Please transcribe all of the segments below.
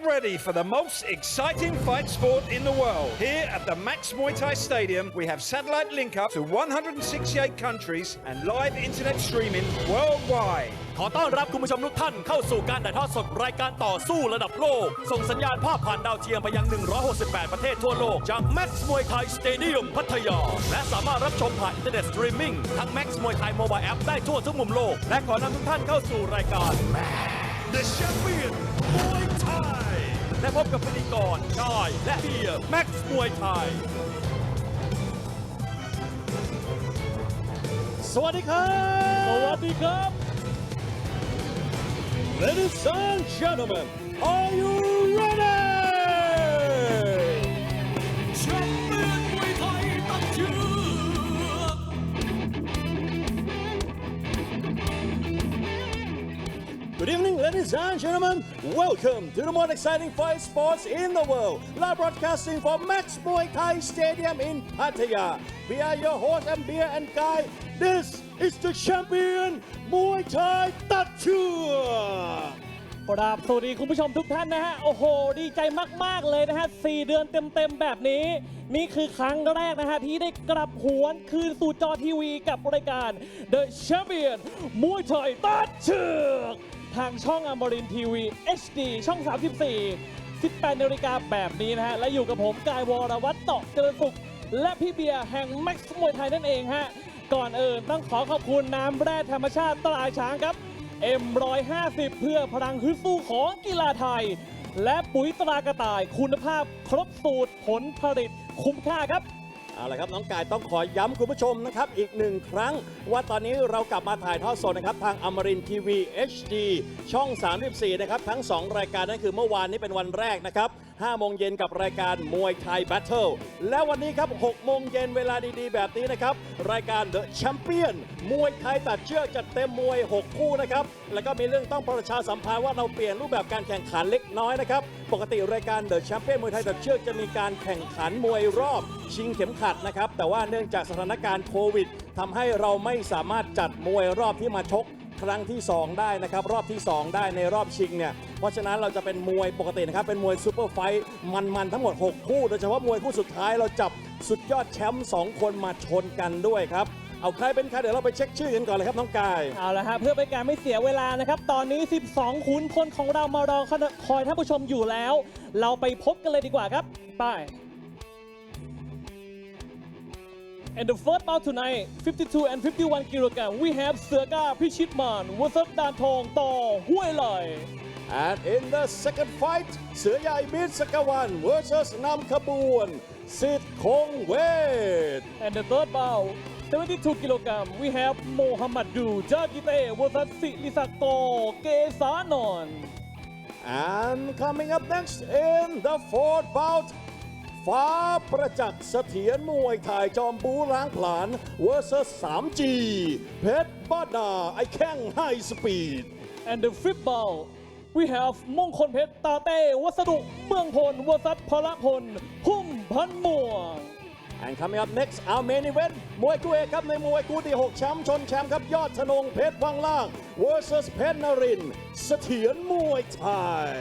ready for the most exciting fight sport in the world. Here at the Max Muay Thai Stadium, we have satellite link up to 168 countries and live internet streaming worldwide. ขอต้อนรับคุณผู้ชมทุกท่านเข้าสู่การถ่ายทอดสดรายการต่อสู้ระดับโลกส่งสัญญาณภาพผ่านดาวเทียมไปยัง 168 ประเทศทั่วโลกจาก Max Muay Thai Stadium พัทยาและสามารถรับชมผ่านอินเทอร์เน็ตสตรีมมิ่งทั้ง Max Muay Thai Mobile App ได้ทั่วทุกมุมโลกและขอนำทุกท่านเข้าสู่รายการ The Champion Muay Thai และพบกับพิธีกรชายและเบียร์ Max Muay Thai สวัสดีครับสวัสดีครับ Ladies and gentlemen, are you ready? Champion Muay Thai ตัดเชือก Good evening, ladies and gentlemen. Welcome to the most exciting fight sports in the world. Live broadcasting from Max Muay Thai Stadium in Pattaya. We are your host and beer and guy. This is the champion Muay Thai ตัดเชือกครับสวัสดีคุณผู้ชมทุกท่านนะฮะโอ้โหดีใจมากๆเลยนะฮะ4เดือนเต็มๆแบบนี้นี่คือครั้งแรกนะฮะที่ได้กลับหวนคืนสู่จอทีวีกับรายการ The Champion Muay Thai ตัดเชือกทางช่องอมรินทร์ทีวี HD ช่อง 34 18 นาฬิกาแบบนี้นะฮะและอยู่กับผมกายวรวัฒน์ เตาะเจริญสุขและพี่เบียร์แห่ง Max Muay Thai นั่นเองฮะก่อนอื่นต้องขอขอบคุณน้ำแร่ธรรมชาติตราช้างครับ M150 เพื่อพลังฮึดสู้ของกีฬาไทยและปุ๋ยตรากระต่ายคุณภาพครบสูตรผลผลิตคุ้มค่าครับเอาละครับน้องกายต้องขอย้ำคุณผู้ชมนะครับอีกหนึ่งครั้งว่าตอนนี้เรากลับมาถ่ายทอดสดนะครับทางอมรินทร์ทีวี HD ช่อง 34 นะครับทั้ง 2 รายการนั่นคือเมื่อวานนี้เป็นวันแรกนะครับ5 โมงเย็นกับรายการมวยไทยแบทเทิลและวันนี้ครับ6 โมงเย็นเวลาดีๆแบบนี้นะครับรายการ The Champion มวยไทยตัดเชือกจัดเต็มมวย 6 คู่นะครับแล้วก็มีเรื่องต้องประชาสัมพันธ์ว่าเราเปลี่ยนรูปแบบการแข่งขันเล็กน้อยนะครับปกติรายการ The Champion มวยไทยตัดเชือกจะมีการแข่งขันมวยรอบชิงเข็มขัดนะครับแต่ว่าเนื่องจากสถานการณ์โควิดทำให้เราไม่สามารถจัดมวยรอบที่มาชกครั้งที่ 2 ได้นะครับรอบที่ 2 ได้ในรอบชิงเนี่ยเพราะฉะนั้นเราจะเป็นมวยปกตินะครับเป็นมวยซูเปอร์ไฟท์มันทั้งหมด6 คู่โดยเฉพาะมวยคู่สุดท้ายเราจับสุดยอดแชมป์2 คนมาชนกันด้วยครับเอาใครเป็นใครเดี๋ยวเราไปเช็คชื่อกันก่อนเลยครับน้องกายเอาละฮะเพื่อเป็นการไม่เสียเวลานะครับตอนนี้12ขุนพลของเรามารอคอยท่านผู้ชมอยู่แล้วเราไปพบกันเลยดีกว่าครับไปAnd the first bout tonight, 52 and 51 kilogram, we have Serga Pichitman versus Dan Thong Tho Huay Lai. And in the second fight, Serga Ibit Sakawan versus Nam Khabun, Sit Khong Wet. And the third bout, 72 kilogram, we have Mohammad Du Jagite versus Sirisakto Kesanon. And coming up next in the fourth bout, ฟ้าประจักษ์เสถียรมวยไทยจอมบูล้างผลาญ vs 3G เพชรบ้าดาไอแข้งไฮสปีด and the fifth bout we have มงคลเพชรตาเต้วัสดุเมืองพล vs พละพลพุ่มพันม่วง and coming up next our main event มวยคู่เอกครับในมวยคู่ที่6แชมป์ชนแชมป์ครับยอดธนงเพชรวังล่าง vs เพชรนรินทร์เสถียรมวยไทย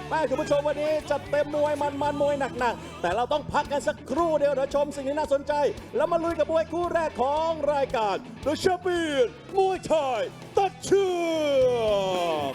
แม่คุณผู้ชมวันนี้จัดเต็มมวยมันมวยหนักๆแต่เราต้องพักกันสักครู่เดียวเดี๋ยวชมสิ่งที่น่าสนใจแล้วมาลุยกับมวยคู่แรกของรายการ The Champion มวยไทยตัดเชือก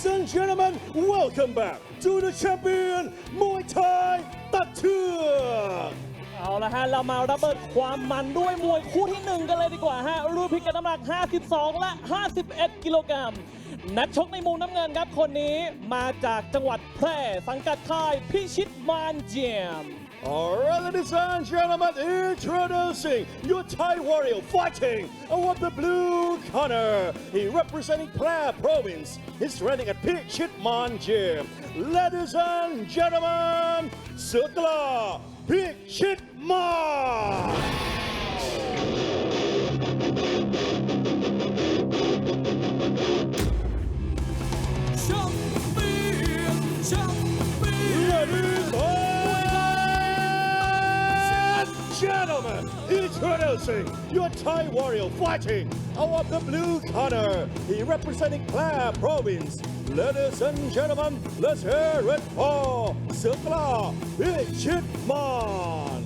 Ladies and gentlemen, welcome back to the champion Muay Thai ตัดเชือก เอาละฮะเรามาระเบิดความมันด้วยมวยคู่ที่ 1 กันเลยดีกว่าฮะรุ่นพิกัดน้ำหนัก 52 และ 51 กิโลกรัมนักชกในมุมน้ำเงินครับคนนี้มาจากจังหวัดแพร่สังกัดค่ายพิชิตมานเจียม Alright, ladies and gentlemen, introducing your Thai warrior fighting over the blue corner. He representing Phra Province. He's training at Pichitman Gym. Ladies and gentlemen, Sukla Pichitman. Ladies and gentlemen, introducing your Thai warrior fighting out of the blue corner. He representing Phra Province. Ladies and gentlemen, let's hear it for Sukla Pichitman.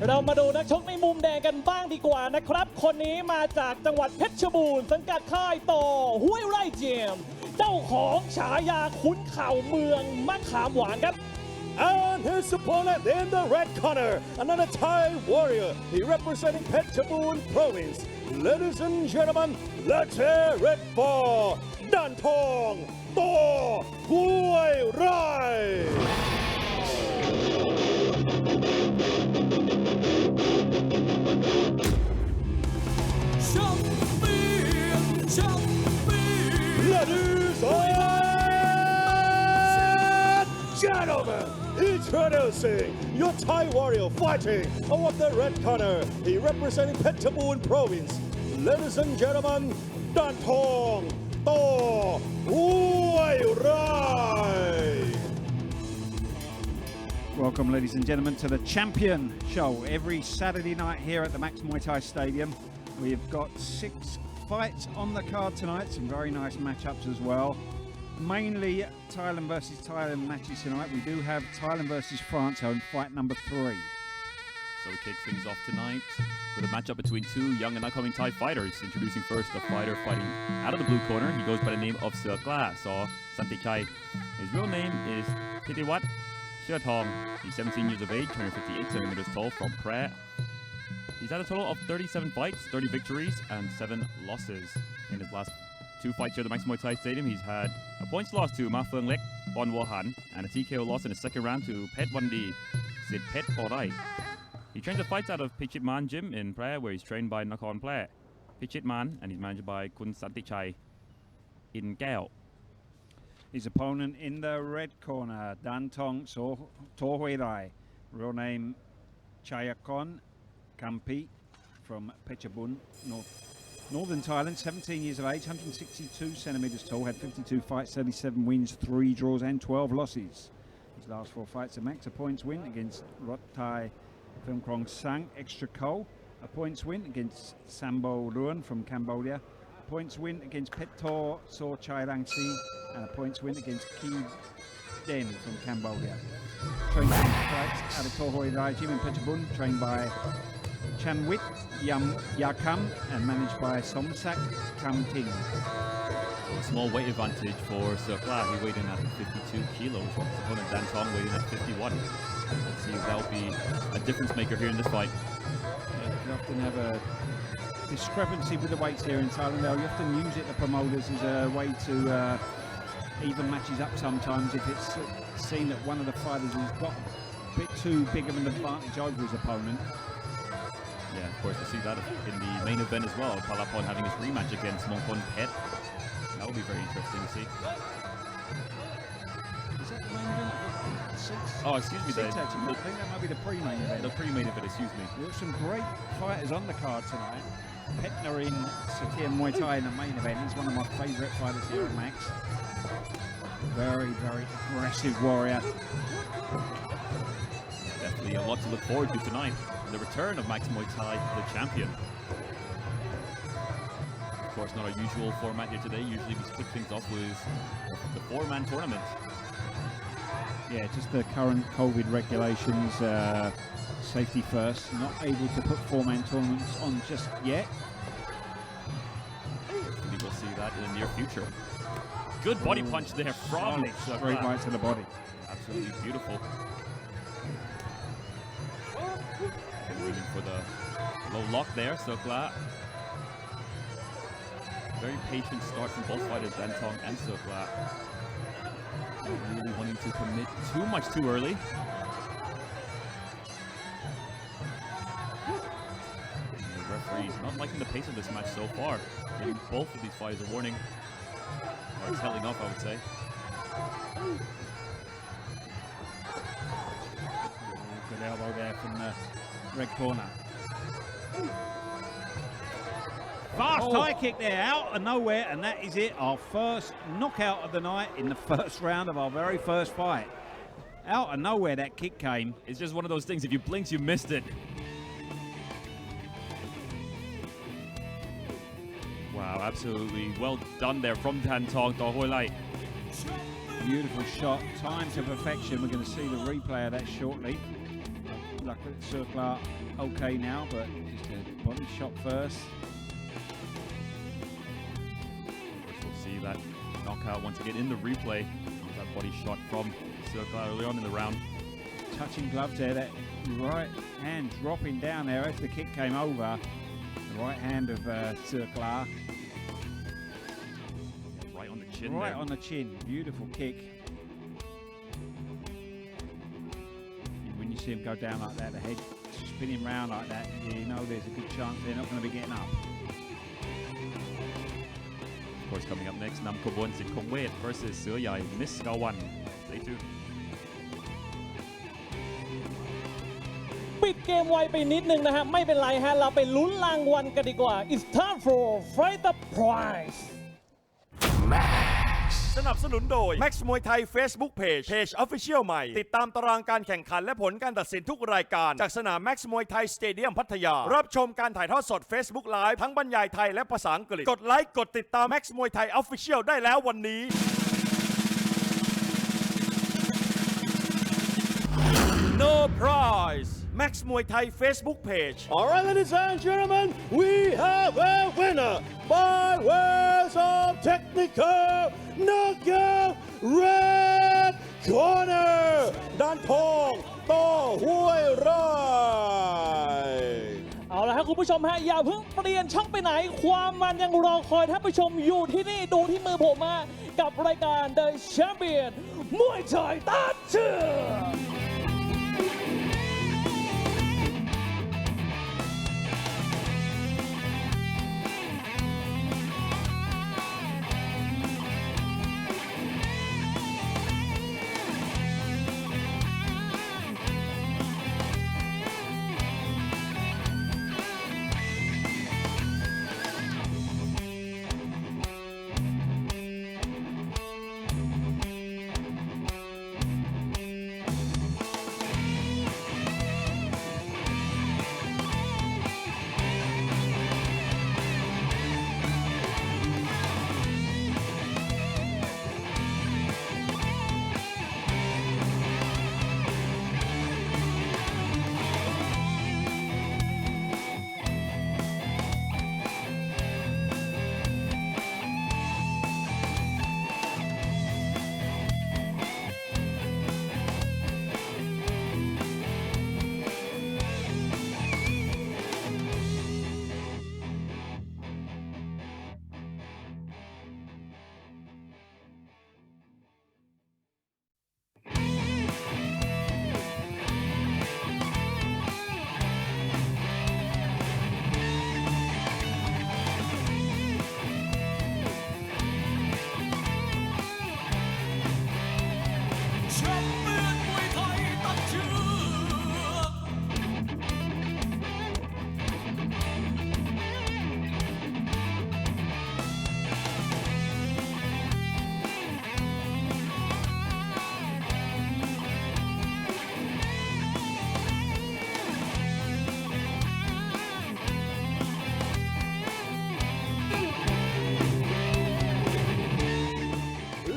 เรามาดูนักชกในมุมแดงกันบ้างดีกว่านะครับคนนี้มาจากจังหวัดเพชรบูรณ์สังกัดค่ายต่อห้วยไร่เจียมเจ้าของฉายาขุนเข่าเมืองมะขามหวานครับ And his opponent in the red corner, another Thai warrior. He representing Phetchabun Province. Ladies and gentlemen, let's hear it for Dan Thong To Huay Rai. Ladies and gentlemen, introducing your Thai warrior fighting out of the red corner. He representing Phetchabun Province. Ladies and gentlemen, Dan Thong To Huay Rai. Welcome, ladies and gentlemen, to the Champion Show every Saturday night here at the Max Muay Thai Stadium. We've got 6 fights on the card tonight, some very nice matchups as well. Mainly Thailand versus Thailand matches tonight. We do have Thailand versus France in fight number 3. So we kick things off tonight with a matchup between 2 young and upcoming Thai fighters. Introducing first a fighter fighting out of the blue corner. He goes by the name of Sukla Santichai. His real name is Pitiwat Shertong. He's 17 years of age, 158 centimeters tall, from Phra. He's had a total of 37 fights, 30 victories, and 7 losses. In his last 2 fights here at the Max Muay Thai Stadium, he's had a points loss to Ma Phung Lek, Bon Wohan, and a TKO loss in the second round to Phet Wandi, Sid Phet Orai. He trains and fights out of Pichitman Gym in Phra, where he's trained by Nakhon Phra, Pichitman, and he's managed by Kun Santichai in Gao. His opponent in the red corner, Dan Thong To Huay Rai. Real name Chayakon Kampi from Phetchabun, Northern Thailand, 17 years of age, 162 centimeters tall, had 52 fights, 37 wins, 3 draws and 12 losses. His last 4 fights, a max, a points win against Rotthai Phum Krong Sang, Extra Ko, a points win against Sambo Ruan from Cambodia, a points win against Pettor So Chai Lang Si, and a points win against Ki Den from Cambodia. Trained fights out of To Huay Rai Gym in Phetchabun, trained by Chanwit Yakam and managed by Somsak Kam Ting. So a small weight advantage for Sukla. He weighed in at 52 kilos. His opponent Dan Thong weighed in at 51. Let's see if that'll be a difference maker here in this fight. You often have a discrepancy with the weights here in Thailand. You often use it, the promoters, as a way to even matches up sometimes if it's seen that one of the fighters has got a bit too big of an advantage over his opponent. Yeah, of course, we'll see that in the main event as well. Palapon having his rematch against Mongkon Phet. That will be very interesting to see. Is that the main event? Oh, excuse me. I think that might be the pre-main event. The pre-main event, excuse me. There are some great fighters on the card tonight. Petner in Satir Muay Thai in the main event. He's one of my favourite fighters here at Max. Very, very aggressive warrior. Definitely a lot to look forward to tonight. The return of Max Muay Thai, the champion. Of course, not our usual format here today. Usually we kick things off with the 4-man tournament. Yeah, just the current COVID regulations, safety first. Not able to put 4-man tournaments on just yet. Maybe we'll see that in the near future. good body punch there from Solid, straight right to the body. Absolutely beautiful. Waiting for the low lock there, Circla. Very patient start from both fighters, Dan Tong and Circla. Not really wanting to commit too much too early. And the referee not liking the pace of this match so far. Giving both of these fighters a warning. Or it's telling off, I would say. Good elbow there from the red corner. Fast high kick there, out of nowhere, and that is it. Our first knockout of the night in the first round of our very first fight. Out of nowhere, that kick came. It's just one of those things, if you blinked, you missed it. Wow, absolutely well done there from Dan Tong, To Hoi Lai. Beautiful shot, timed to perfection. We're going to see the replay of that shortly. Luckily, Circla okay now, but just a body shot first. We'll see that knockout once again in the replay. That body shot from Circla early on in the round. Touching gloves there, that right hand dropping down there as the kick came over. The right hand of Circla. Right on the chin Right there. on the chin, beautiful kick. When you see him go down like that, the head spinning round like that, you know there's a good chance they're not going to be getting up. Of course, coming up next, Nam Kobon Sitkongwet versus Seo Yai Miss Gawan. Stay tuned. ปิดเกมไวไปนิดนึงนะฮะไม่เป็นไรฮะเราไปลุ้นรางวัลกันดีกว่า It's time for Fight the Prize สนับสนุนโดย Max มวยไทย Facebook Page Official ใหม่ ติดตามตารางการแข่งขันและผลการตัดสินทุกรายการ จากสนาม Max มวยไทยสเตเดียมพัทยา รับชมการถ่ายทอดสด Facebook Live ทั้งบรรยายไทยและภาษาอังกฤษ กดไลค์กดติดตาม Max มวยไทย Official ได้แล้ววันนี้ No prize Max มวยไทย Facebook Page All right, ladies and gentlemen, we have a winner by ways of technical knockout, red corner, Dan Tong, To Hoi Lai. เอาละครับคุณผู้ชมฮะอย่าเพิ่งเปลี่ยนช่องไปไหน ความมันยังรอคอยท่านผู้ชมอยู่ที่นี่ดูที่มือผมมากับรายการ The Champion มวยไทยตัดเชือก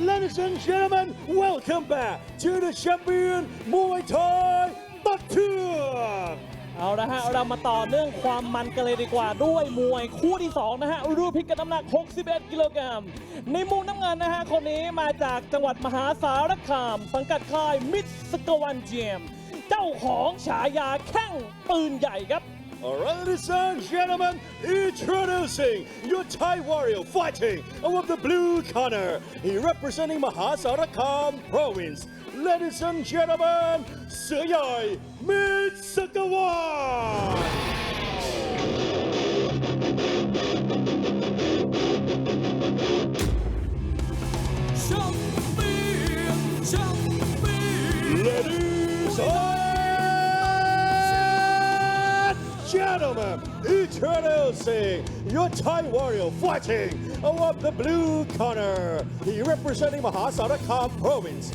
Ladies and gentlemen, welcome back to the champion Muay Thai Tattoo. เอาละฮะเรามาต่อเนื่องความมันกันเลยดีกว่าด้วยมวยคู่ที่2นะฮะรุ่นพิกัดน้ำหนัก 61 กิโลกรัมในมุมน้ำเงินนะฮะคนนี้มาจากจังหวัดมหาสารคามสังกัดค่ายมิตรสกวันเจมเจ้าของฉายาแข้งปืนใหญ่ครับ Ladies and gentlemen, introducing your Thai warrior fighting out of the blue corner. He representing Mahasarakam province. Ladies and gentlemen, Suyai Mitsakawan. Ladies and gentlemen, introducing your Thai warrior fighting out of the blue corner. He representing Mahasarakam province.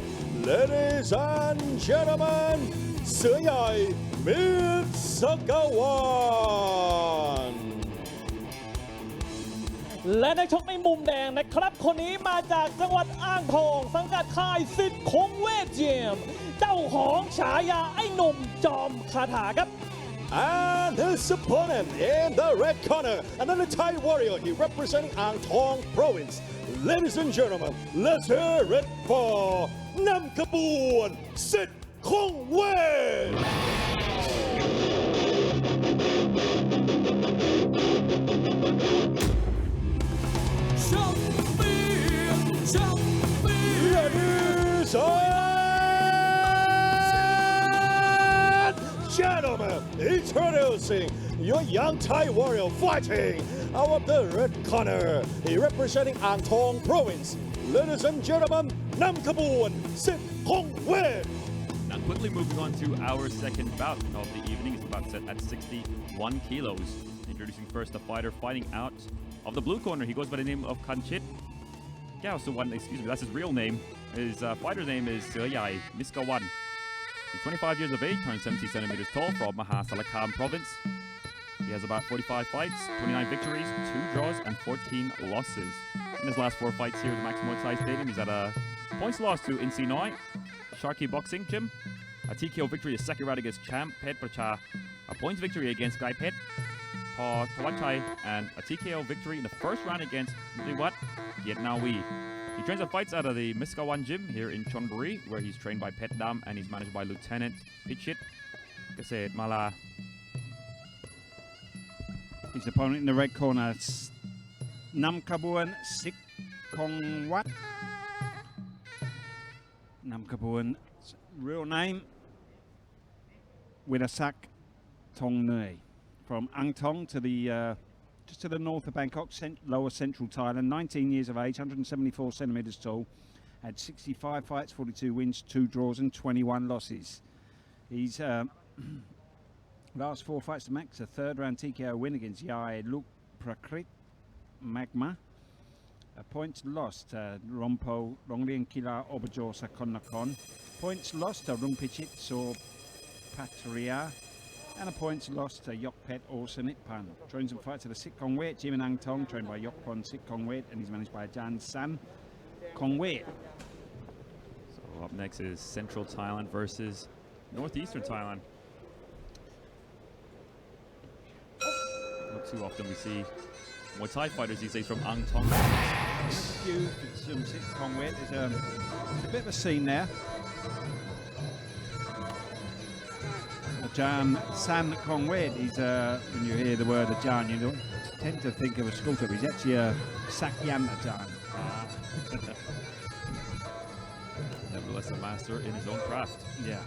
Ladies and gentlemen, Suyai Mitsakawan. และนักชกในมุมแดงนะครับคนนี้มาจากจังหวัดอ่างทองสังกัดค่ายสิทธิ์คงเวทเจมเจ้าของฉายาไอ้หนุ่มจอมคาถาครับ And his opponent in the red corner, another Thai warrior, he representing Ang Thong province. Ladies and gentlemen, let's hear it for Nam Kaboon Sit Kong Wei. Ladies and gentlemen, introducing your young Thai warrior fighting out of the red corner. He representing Ang Thong province. Ladies and gentlemen, Nam Kaboon Sit Kong Wei. Now quickly moving on to our second bout of the evening. It's about set at 61 kilos. Introducing first the fighter fighting out of the blue corner. He goes by the name of Kanchit Gao Suwan, excuse me, that's his real name. His fighter's name is Suyai Miskawan. He's 25 years of age, turned 70 centimeters tall, from Mahasalakam province. He has about 45 fights, 29 victories, 2 draws, and 14 losses. In his last 4 fights here at the Max Muay Thai Stadium, he's had a points loss to Insi Noi, Sharky Boxing Gym, a TKO victory, a second round against Champ Pet Pracha, a points victory against Guy Pet, Paul Tawachai, and a TKO victory in the first round against Mriwat Yetnawi. He trains and fights out of the Miskawan Gym here in Chonburi, where he's trained by Pet Dam and he's managed by Lieutenant Pichit Kaset Mala. His opponent in the red corner, Nam Kaboon Sik Kong Wat. Nam Kaboon's real name, Widasak Tong Nui. From Ang Thong to the just to the north of Bangkok, lower central Thailand. 19 years of age, 174 centimeters tall. Had 65 fights, 42 wins, 2 draws, and 21 losses. He's last 4 fights to Max, a third round TKO win against Yai Luk Prakrit Magma. Points lost to Rompo Ronglien Kila Obajo Sakon. Points lost to Rumpichit So Patria. And a points lost to Yokpet Orsanit Pan. Trains and fights at the Sit Kong Wet, Jim and Ang Thong, trained by Yokpon Sit Kong Wet, and he's managed by Jan San Kong Wet. So up next is Central Thailand versus Northeastern Thailand. Not too often we see Muay Thai fighters these days from Ang Thong. Few from Sit Kong Wet. There's a bit of a scene there. Jan San Kong Wed, he's when you hear the word Ajan, you don't tend to think of a scooter, but he's actually a Sakyan Ajan. Nevertheless, a master in his own craft. Yeah.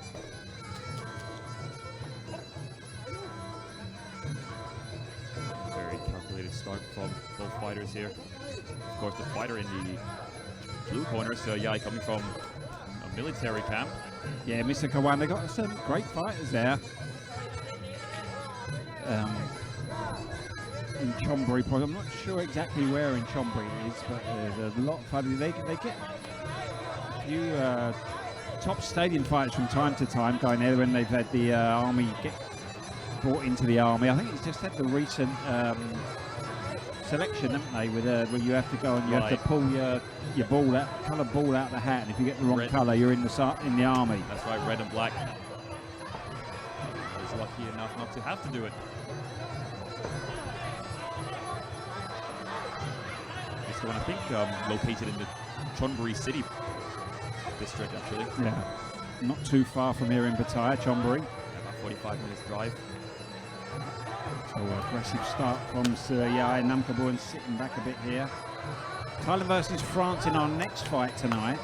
Very calculated start from both fighters here. Of course, the fighter in the blue corner, Yai, coming from a military camp. Yeah, Mr. Kawan, they got some great fighters there. In Chonburi, I'm not sure exactly where in Chonburi it is, but there's a lot of fighters. They get a few top stadium fights from time to time going there when they've had the army get brought into the army. I think it's just had the recent selection, haven't they, with where you have to go and you have to pull your ball out, colour ball out the hat, and if you get the wrong colour, you're in the army. That's right, red and black. There's lucky enough not to have to do it. This one, I think, located in the Chonburi City district, actually. Yeah, not too far from here in Pattaya, Chonburi. About 45 minutes drive. So aggressive start from Suryai. Namkabon sitting back a bit here. Thailand versus France in our next fight tonight.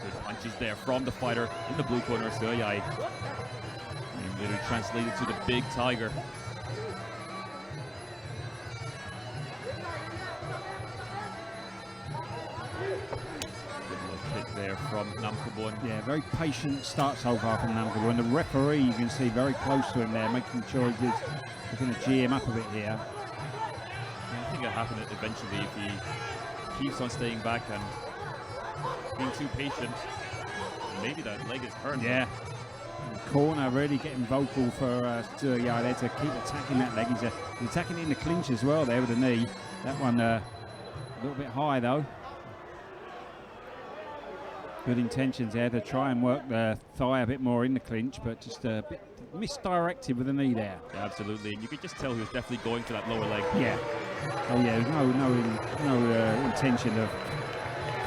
Good punches there from the fighter in the blue corner, Suryai. And literally translated to the big tiger. There from Namkabon. Yeah, very patient start so far from Namkabon. The referee, you can see, very close to him there, making sure he's going to G him up a bit here. Yeah, I think it'll happen eventually if he keeps on staying back and being too patient. Maybe that leg is hurt. Yeah. Corner really getting vocal for Suryai there to keep attacking that leg. He's attacking it in the clinch as well there with the knee. That one a little bit high though. Good intentions there to try and work the thigh a bit more in the clinch, but just a bit misdirected with the knee there. Yeah, absolutely. And you could just tell he was definitely going for that lower leg. Yeah. Oh yeah, no intention of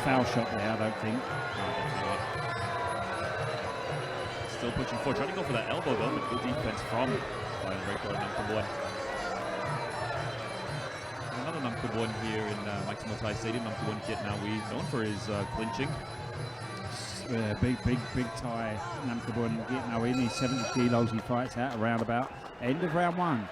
foul shot there, I don't think. No, definitely not. Still pushing forward, trying to go for that elbow though, but good defense from Reiko Namkabon. Another Namkabon here in Maximo Thai Stadium. Namkabon Kiatnawi, known for his clinching. Big Thai Namkabon getting now in. He's 70 kilos. He fights out around about end of round one.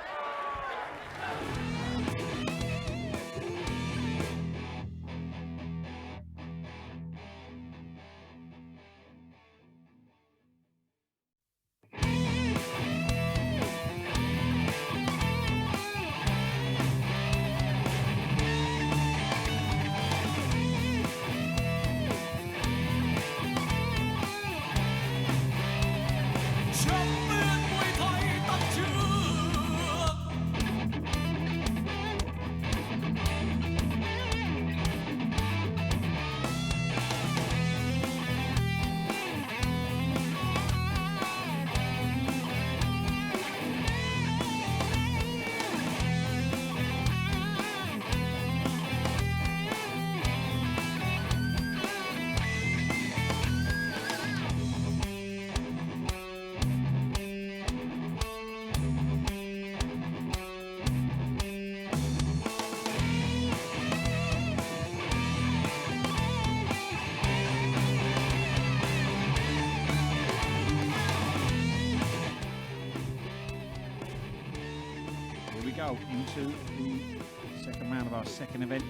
Into the second round of our second event.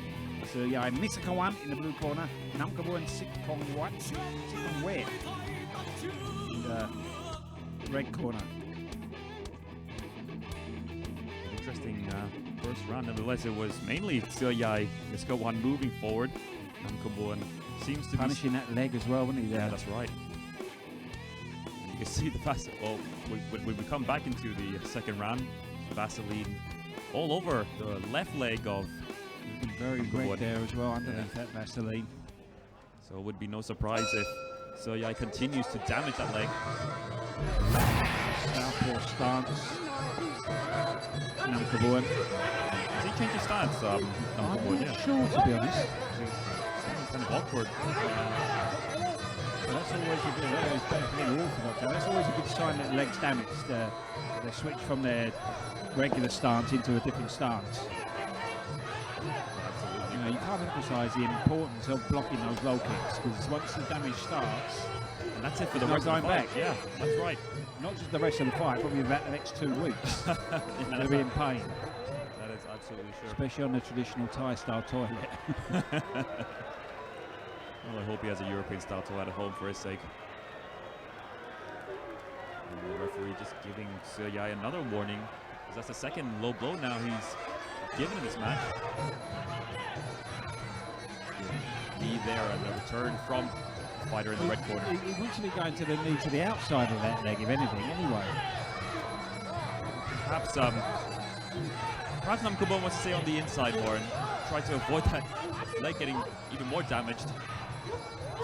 Suryai Misakawan in the blue corner, Namkabon Sitkongwat in the red corner. Interesting first round. Nevertheless, it was mainly Suryai Misakawan moving forward. Namkabon seems to punishing that leg as well, wasn't he? Yeah, that's right. You can see the fast. Oh, when we come back into the second round, Vaseline all over the left leg of very red there as well underneath that Vaseline. So it would be no surprise if Suryai continues to damage that leg. Southpaw stance. Namkabon. Does he change his stance? I'm not sure, to be honest. It's kind of awkward. That's always a good. That's always a good sign that the leg's damaged. They switch from their regular stance into a different stance. You know, you can't emphasise the importance of blocking those low kicks, because once the damage starts, and that's it for the rest of the fight. Back. Yeah, that's right. Not just the rest of the fight, probably about the next 2 weeks. They'll be in pain. That is absolutely sure. Especially on the traditional Thai style toilet. Well, I hope he has a European style toilet at home for his sake. And the referee just giving Suryai another warning, because that's the second low blow now he's given in this match. Knee there and the return from the fighter in the red corner. He wants to be going to the knee to the outside of that leg, if anything, anyway. Perhaps Namkabon wants to stay on the inside more and try to avoid that leg getting even more damaged.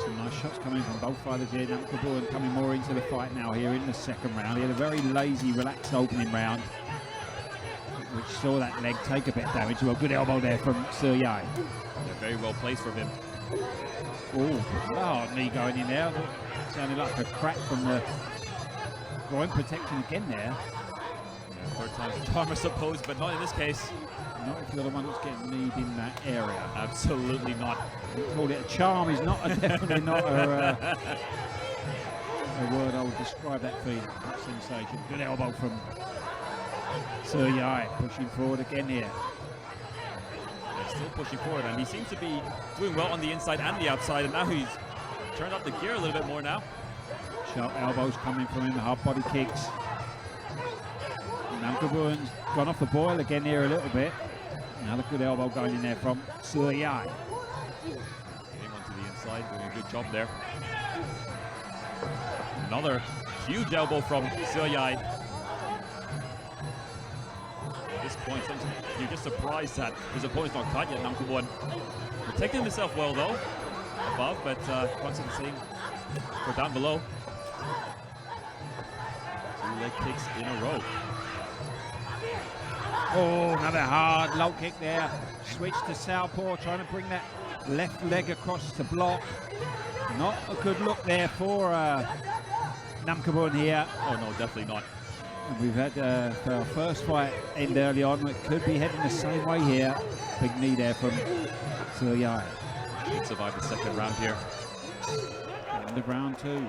Some nice shots coming from both fighters here. Namkabon coming more into the fight now here in the second round. He had a very lazy, relaxed opening round, which saw that leg take a bit of damage. Well, good elbow there from Seo Yai. Very well placed from him. Oh, knee going in there. Sounded like a crack from the groin protection again there. Yeah, third time's the charm, I suppose, but not in this case. Not if you're the one that's getting kneed in that area. Absolutely not. Call it a charm is not definitely not a word I would describe that feeling, that sensation. Good elbow from Seo Yai, pushing forward again here. He's still pushing forward, and he seems to be doing well on the inside and the outside, and now he's turned up the gear a little bit more now. Sharp elbows coming from him, hard body kicks. Namkabon's gone off the boil again here a little bit. Another good elbow going in there from Seo Yai. Getting onto the inside, doing a good job there. Another huge elbow from Seo Yai. At this point, you're just surprised that his opponent's not caught yet, Namkabon. Protecting himself well though, above, but concentrating for down below. 2 leg kicks in a row. Oh, another hard low kick there. Switch to southpaw, trying to bring that left leg across to block. Not a good look there for Namkabon here. Oh no, definitely not. And we've had our first fight end early on. It could be heading the same way here. Big knee there from Seo Yai. Should survive the second round here. And the round 2.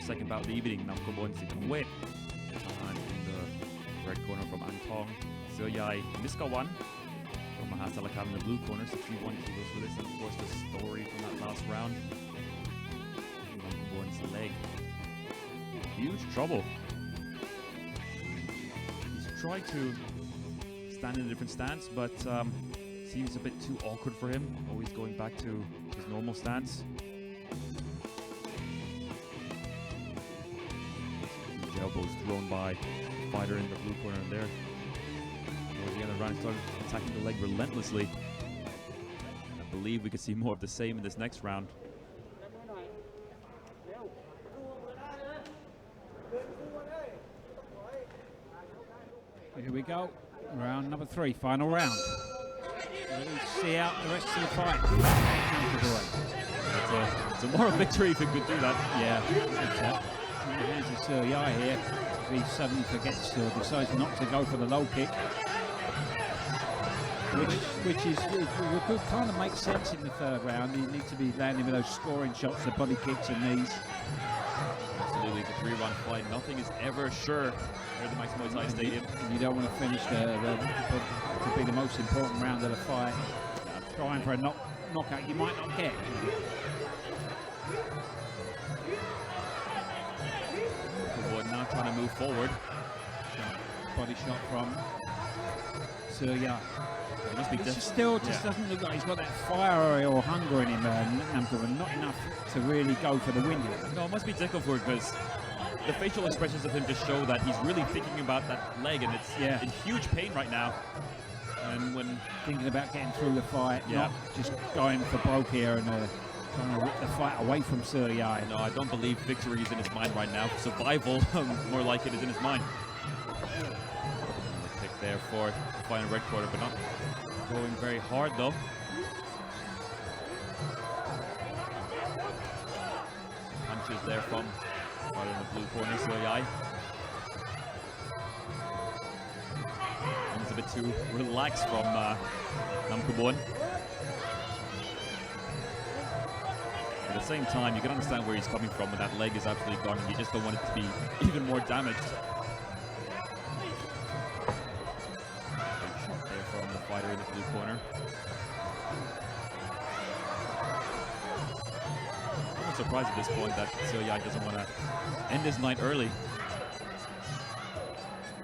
Second bout of the evening, Namkabon sitting away. And in the red corner from Antong, Seo Yai Miskawan from Mahasalakam in the blue corner, 61 kilos for this. And of course, the story from that last round, Namkabon's leg. Huge trouble. He's tried to stand in a different stance, but seems a bit too awkward for him. Always going back to his normal stance. Elbows thrown by the fighter in the blue corner there. Towards the end of the round, he started attacking the leg relentlessly. I believe we could see more of the same in this next round. Here we go. Round number 3, final round. Really see out the rest of the fight. It's a moral victory if he could do that. Yeah. Here's a Seo Yai here. If he suddenly forgets or decides not to go for the low kick, which could kind of make sense in the third round. You need to be landing with those scoring shots, the body kicks and knees. Absolutely, it's a 3-round fight. Nothing is ever sure here at the Max Muay Thai Stadium. And you don't want to finish to be the most important round of the fight. Trying for a knockout you might not get. Now trying to move forward. Body shot from Seo Yai. It must be still just doesn't look like he's got that fire or hunger in him, Namkabon. Not enough to really go for the win here. No, it must be difficult for him because the facial expressions of him just show that he's really thinking about that leg, and it's in huge pain right now. And when thinking about getting through the fight, Yeah. not just going for broke here and trying to rip the fight away from Suryai. no, I don't believe victory is in his mind right now. Survival, more like it is in his mind. Pick there for the final red quarter, but not going very hard though. Punches there from right in the blue corner, Suryai. He's a bit too relaxed from Namkubon. At the same time, you can understand where he's coming from when that leg is absolutely gone and you just don't want it to be even more damaged. Big shot there from the fighter in the blue corner. I'm surprised at this point that Suryai doesn't want to end his night early.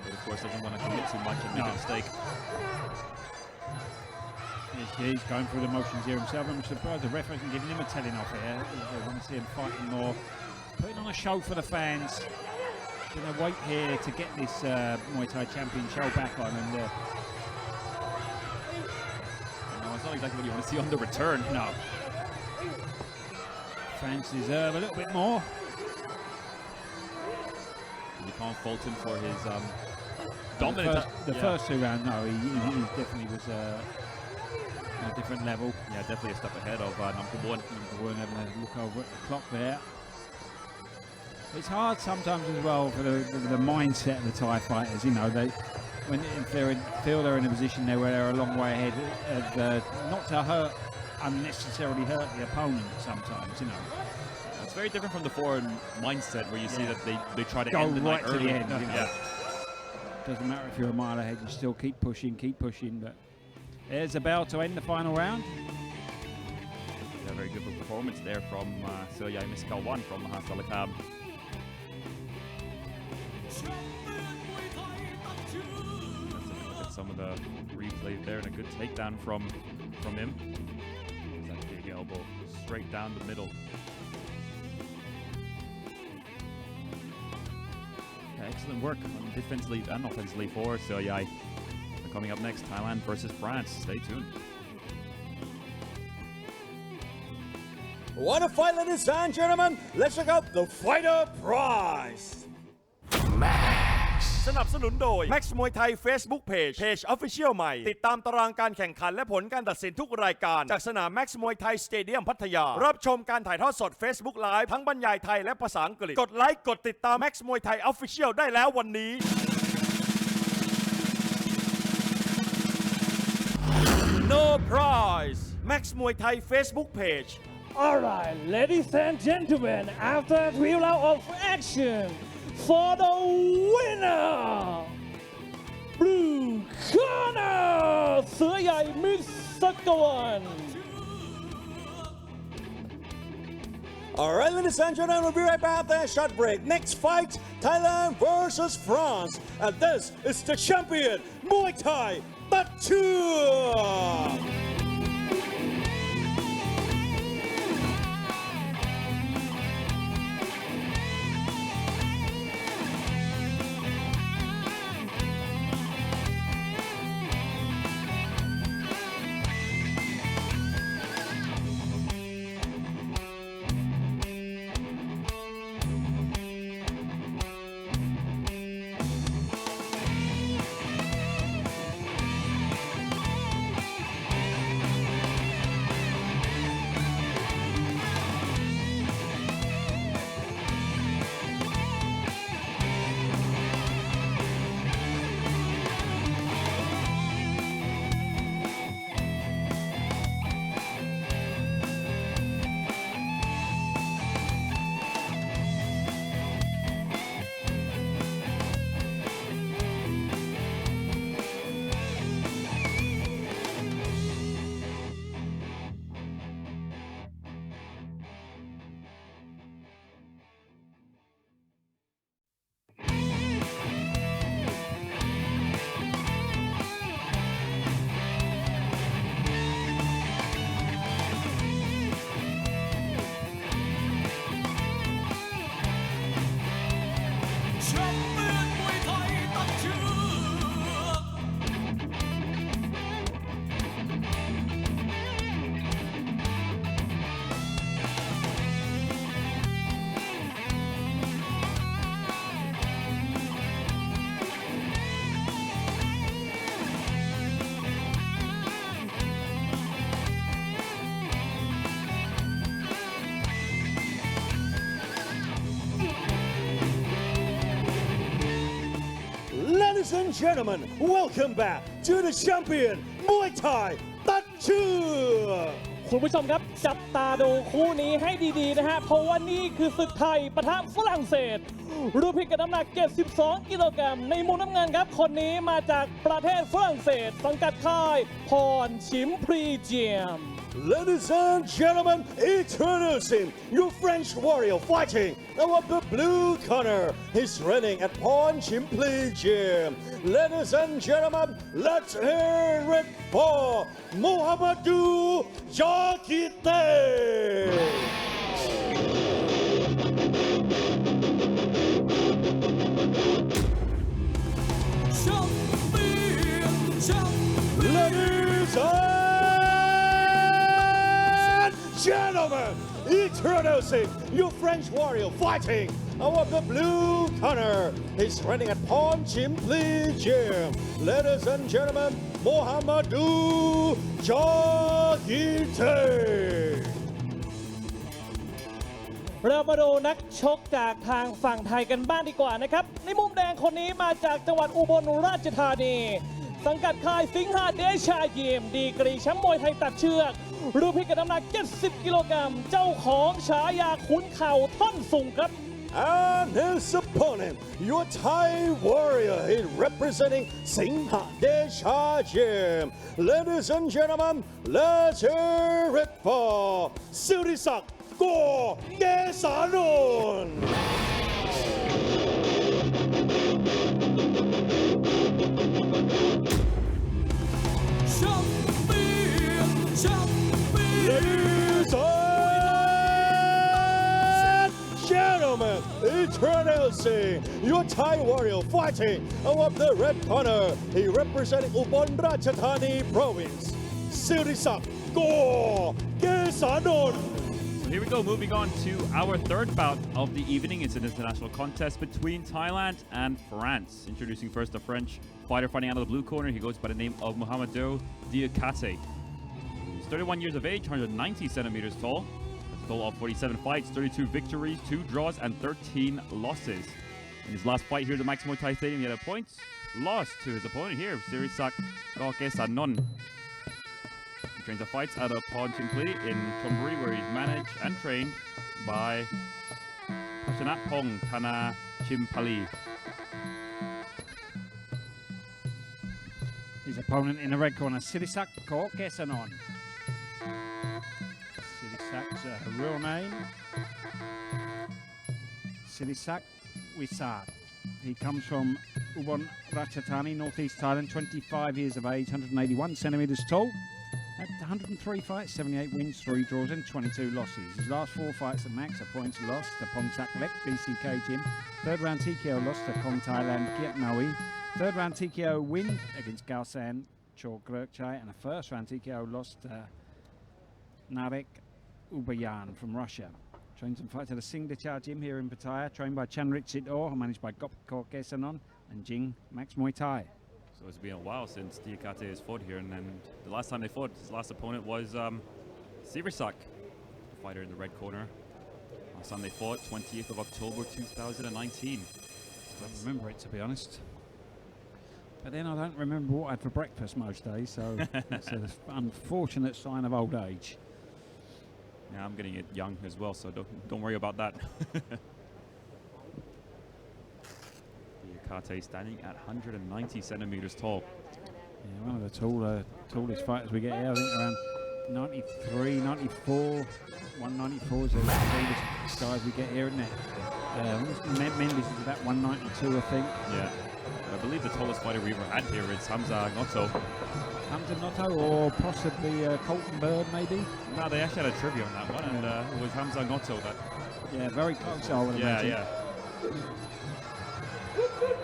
But of course doesn't want to commit too much and make a mistake. He's going through the motions here himself. I'm surprised the ref isn't giving him a telling off here. They want to see him fighting more. Putting on a show for the fans. Going to wait here to get this Muay Thai champion show back on. And No, it's not exactly what you want to see on the return. no. Fans deserve a little bit more. You can't fault him for his dominant. The first two rounds, no, he definitely was on a different level. Yeah, definitely a step ahead of Namkubon. We're having a look over at the clock there. It's hard sometimes as well for the mindset of the Thai fighters. You know, if they feel they're in a position there where they're a long way ahead, of not to unnecessarily hurt the opponent. Sometimes, you know. It's very different from the foreign mindset where you see that they try to Go end the right night to the early. end, you know. Yeah. Doesn't matter if you're a mile ahead, you still keep pushing. But there's a bell to end the final round. Yeah, very good performance there from Suryai Miskalwan from Mahasalakam. Some of the replay there and a good takedown from him. That big elbow straight down the middle. Yeah, excellent work on defensively and offensively for Suryai. Coming up next, Thailand versus France. Stay tuned. What a fight, ladies and gentlemen. Let's check out the fighter prize. สนับสนุนโดย Max Muay Thai Facebook Page Official ใหม่ ติดตามตารางการแข่งขันและผลการตัดสินทุกรายการจากสนาม Max Muay Thai Stadium พัทยา รับชมการถ่ายทอดสด Facebook Live ทั้งบรรยายไทยและภาษาอังกฤษ กดไลค์กดติดตาม Max Muay Thai Official ได้แล้ววันนี้ No prize Max Muay Thai Facebook Page Alright, ladies and gentlemen, after 3 rounds of action, for the winner, blue corner, Suryai Miskalwan. All right, ladies and gentlemen, we'll be right back after a short break. Next fight, Thailand versus France. And this is the champion, Muay Thai, Tatua. Ladies and gentlemen, welcome back to the champion Muay Thai ตัดเชือก คุณผู้ชมครับจับตาดูคู่นี้ให้ดีๆนะฮะเพราะว่านี่คือศึกไทยปะทะฝรั่งเศสรูปพิกัดน้ำหนัก72 กิโลกรัมในมุมน้ำเงินครับคนนี้มาจากประเทศฝรั่งเศสสังกัดค่ายพรชิมพรีเจียม Ladies and gentlemen, introducing your French warrior fighting out of the blue corner. He's training at Pawn Chimply Gym. Ladies and gentlemen, let's hear it for Mohamedou Jakite. Ladies and gentlemen, introducing your French warrior fighting out of the blue corner. He's training at Pawn Chimply Gym. Ladies and gentlemen, Mohamedou Jakite. เรามาดูนักชกจากทางฝั่งไทยกันบ้างดีกว่านะครับในมุมแดงคนนี้มาจากจังหวัดอุบลราชธานีสังกัดค่ายสิงหาเดชายิมดีกรีแชมป์มวยไทยตัดเชือกรูปพิกัดน้ำหนัก70 กิโลกรัมเจ้าของฉายาขุนเข่าท่อนสูงครับ And his opponent, your Thai warrior, he's representing Singha Desha Gym. Ladies and gentlemen, let's hear it for Sirisak Go Gesanon. Ladies and gentlemen, introducing your Thai warrior fighting out of the red corner. He representing Ubon Ratchathani province. Sirisak Go Gesanon. So here we go, moving on to our third bout of the evening. It's an international contest between Thailand and France. Introducing first the French fighter fighting out of the blue corner. He goes by the name of Mohamedou Diakate. He's 31 years of age, 190 centimeters tall. Has a total of 47 fights, 32 victories, 2 draws, and 13 losses. In his last fight here at the Max Muay Thai Stadium, he had a points loss to his opponent here, Sirisak Gokesanon. He trains the fights out of Pawn Chimply in Chonburi, where he's managed and trained by Pachanapong Tana Chimpali. His opponent in the red corner, Sirisak Gokesanon. Sirisak's real name, Sirisak Wisat. He comes from Ubon Ratchathani, northeast Thailand, 25 years of age, 181 centimeters tall. Had 103 fights, 78 wins, 3 draws and 22 losses. His last 4 fights at Max are points lost to Pongsak Lek, BCK Gym. Third round TKO loss to Kong Thailand, Kiat Maui. Third round TKO win against Galsan Chor Grukchai. And a first round TKO loss to Narek Ubayan from Russia. Trains and fights at the Singdachar Gym here in Pattaya, trained by Chanrik Sitor, managed by Gopkor Kesanon and Jing Max Muay Thai. So it's been a while since Diakate has fought here, and then the last time they fought, his last opponent was Sirisak, the fighter in the red corner. Last time they fought, 20th of October 2019. I don't remember it, to be honest. But then I don't remember what I had for breakfast most days, so it's an unfortunate sign of old age. Yeah, I'm getting it young as well, so don't worry about that. Diakate standing at 190 centimeters tall. Yeah, one of the tallest fighters we get here, I think around 93, 94, 194 is the tallest guys we get here, isn't it? Mendes is about 192, I think. Yeah. I believe the tallest fighter we ever had here is Hamza Ngotto. Hamza Ngotto or possibly Colton Bird, maybe? No, they actually had a trivia on that one, and it was Hamza Ngotto that... Yeah, very close, I would imagine. Yeah.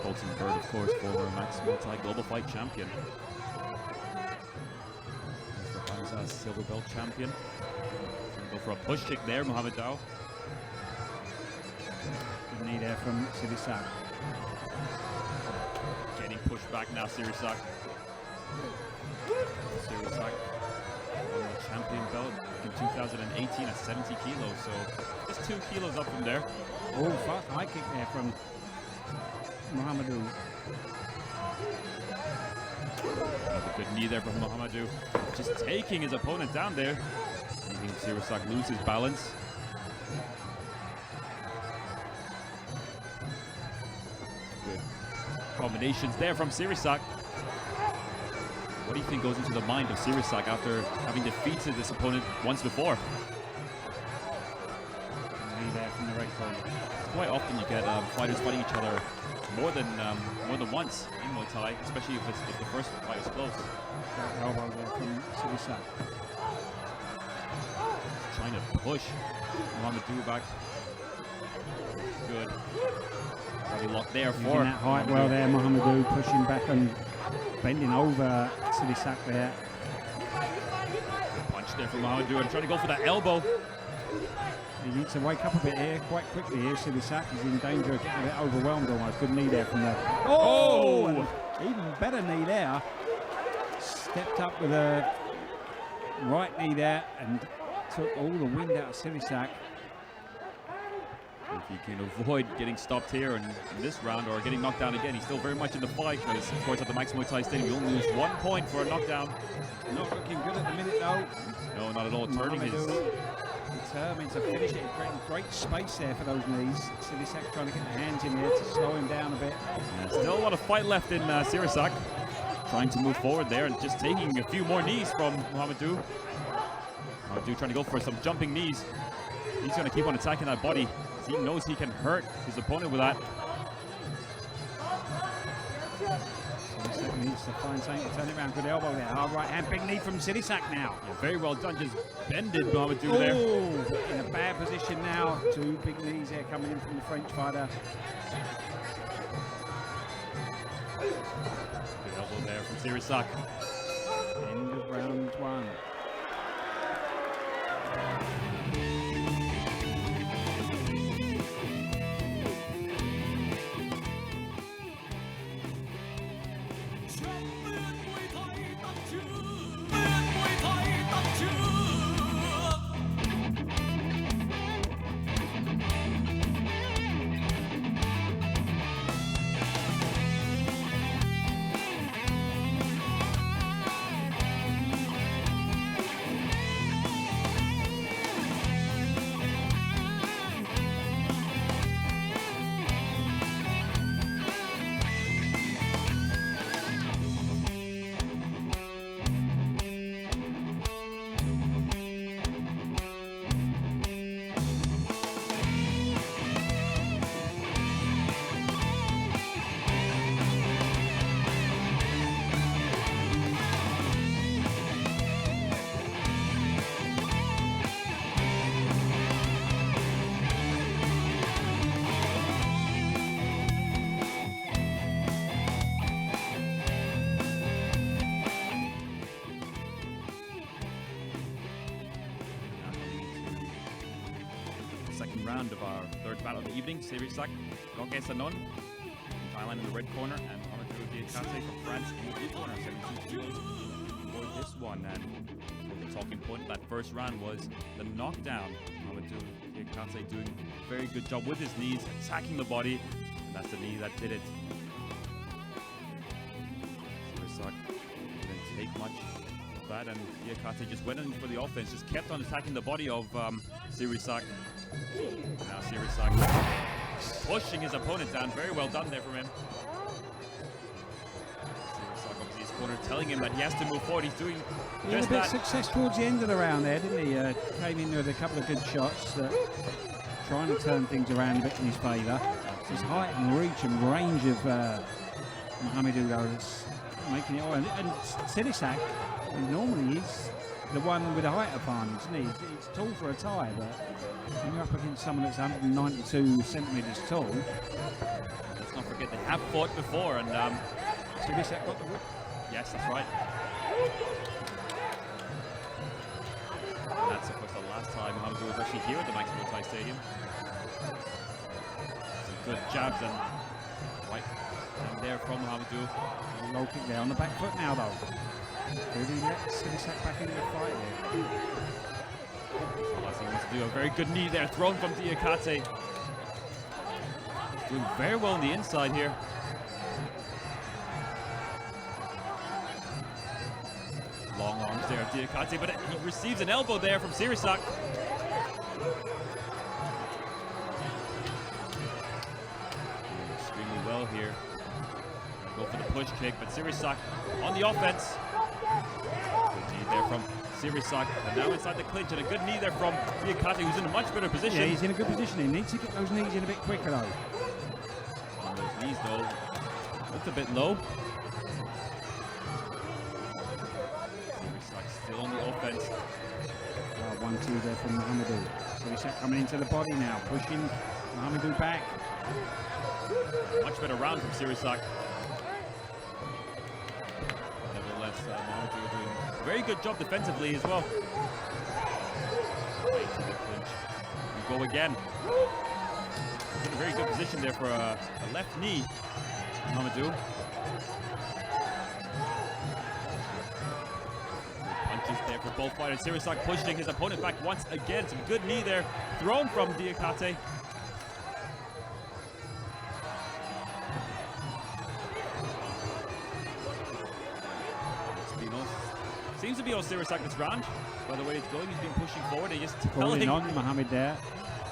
Colton Bird, of course, former Max Muay Thai Global Fight champion. There's the Hamza silver belt champion. Gonna go for a push kick there, Mohamedou. Good knee there from Sirisak. Getting pushed back now, Sirisak. Sirisak won the champion belt in 2018 at 70 kilos, so just 2 kilos up from there. Oh, fast high kick there from Mohamedou. Another good knee there from Mohamedou. Just taking his opponent down there. Making Sirisak lose his balance. Good combinations there from Sirisak. What do you think goes into the mind of Sirisak after having defeated this opponent once before? Knee there from the red corner. Quite often you get fighters fighting each other more than once in Muay Thai, especially if the first fight is close. That elbow there from Sirisak. Trying to push Mohamedou back. Good. Body lock there Using for that height well there, Mohamedou pushing back and bending over Sirisak there. Punch there from Mohamedou and trying to go for that elbow. He needs to wake up a bit here, quite quickly here. Sirisak is in danger of getting a bit overwhelmed almost. Good knee there from there. Oh! And even better knee there. Stepped up with a right knee there and took all the wind out of Sirisak. If he can avoid getting stopped here in this round or getting knocked down again, he's still very much in the fight because, of course, at the Max Muay Thai Stadium, you only lose 1 point for a knockdown. Not looking good at the minute though. No, not at all. Turning his... Determined to finish it, creating great space there for those knees. Sirisak trying to get the hands in there to slow him down a bit. Yeah, still a lot of fight left in Sirisak. Trying to move forward there and just taking a few more knees from Mohamedou. Mohamedou trying to go for some jumping knees. He's going to keep on attacking that body. He knows he can hurt his opponent with that. Sirisak needs to find something to turn it around. Good elbow there. Hard right hand, big knee from Sirisak now. Yeah, very well done. Just bended Mohamedou there. In a bad position now. Two big knees there coming in from the French fighter. Good elbow there from Sirisak. End of round one. Second round of our third battle of the evening. Sirisak Roque Sanon from Thailand in the red corner and Mohamedou Diakate from France in the blue corner. 72 kilos for this one. And the talking point of that first round was the knockdown. Mohamedou Diakate doing a very good job with his knees, attacking the body. And that's the knee that did it. Sirisak didn't take much of that, and Diakate just went in for the offense, just kept on attacking the body of Sirisak. Now Sirisak pushing his opponent down. Very well done there from him. Sirisak obviously his corner telling him that he has to move forward. He's doing He had just a bit that. of success towards the end of the round there, didn't he? Came in with a couple of good shots, trying to turn things around a bit in his favour. His height and reach and range of Mohamedou though is making it all. And Sirisak, normally he's the one with a height advantage, isn't he? He's tall for a Thai, but when you're up against someone that's 192 centimetres tall. Let's not forget they have fought before, and Sirisak got the whip. yes, that's right. And that's of course the last time Mohamedou was actually here at the Max Muay Thai Stadium. Some good jabs and right and there from Mohamedou. Low kick there on the back foot now though. Really let Sirisak back into the fight here. Last thing he wants to do, a very good knee there, thrown from Diakate. Doing very well on the inside here. Diakate, but he receives an elbow there from Sirisak. Extremely well here. Go for the push kick, but Sirisak on the offense. Good knee there from Sirisak, and now inside the clinch, and a good knee there from Diakate, who's in a much better position. Yeah, he's in a good position. He needs to get those knees in a bit quicker, though. On those knees, though, looked a bit low. Sirisak still on the offense. 1-2 there from Mohamedou. Sirisak coming into the body now, pushing Mohamedou back. Much better round from Sirisak. Nevertheless, Mohamedou doing a very good job defensively as well. Right to the clinch. We go again. He's in a very good position there for a left knee. Mohamedou. Punches there for both fighters. Sirisak pushing his opponent back once again. Some good knee there thrown from Diakate. Seems to be on Sirisak this round. By the way it's going, he's been pushing forward. He just Calling on Mohamed there.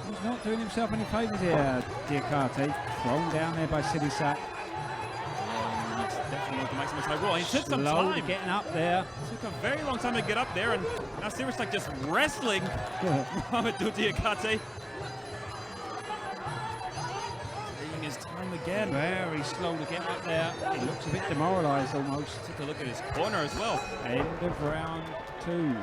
He's not doing himself any favours here, Diakate. Thrown down there by Sirisak. He's definitely the maximum high roll. He took some Slowly time. getting up there. Took a very long time to get up there, and now Sirisak just wrestling Mohamedou Diakate. Taking his time again. Very slow to get up there. He looks a bit demoralised almost. Took a look at his corner as well. End of round 2.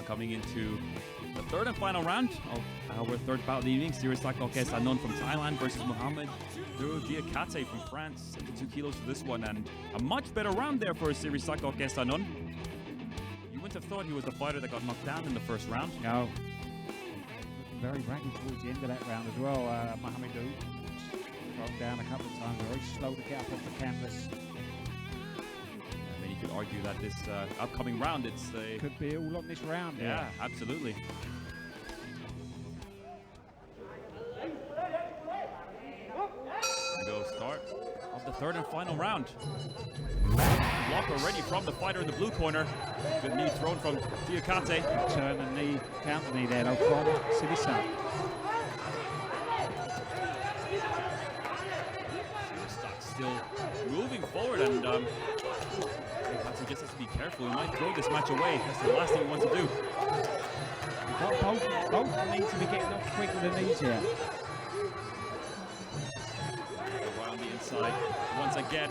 Coming into the third and final round of our third bout of the evening. Sirisak Sanon from Thailand versus Mohamedou Diakate from France. 72 kilos for this one, and a much better round there for Sirisak Sanon. You wouldn't have thought he was the fighter that got knocked down in the first round. No. Very raggy towards the end of that round as well. Mohamedou thrown down a couple of times, very slow to get up off the canvas. You could argue that this upcoming round, could be all on this round. Yeah, absolutely. We go start of the third and final round. Block already from the fighter in the blue corner. Good knee thrown from Diakate. Turn the knee, counter knee there though from Sirisak. Sirisak still moving forward, and he just has to be careful. He might throw this match away. That's the last thing he wants to do. Both need to be getting off quick with the knees here. Around the inside once again.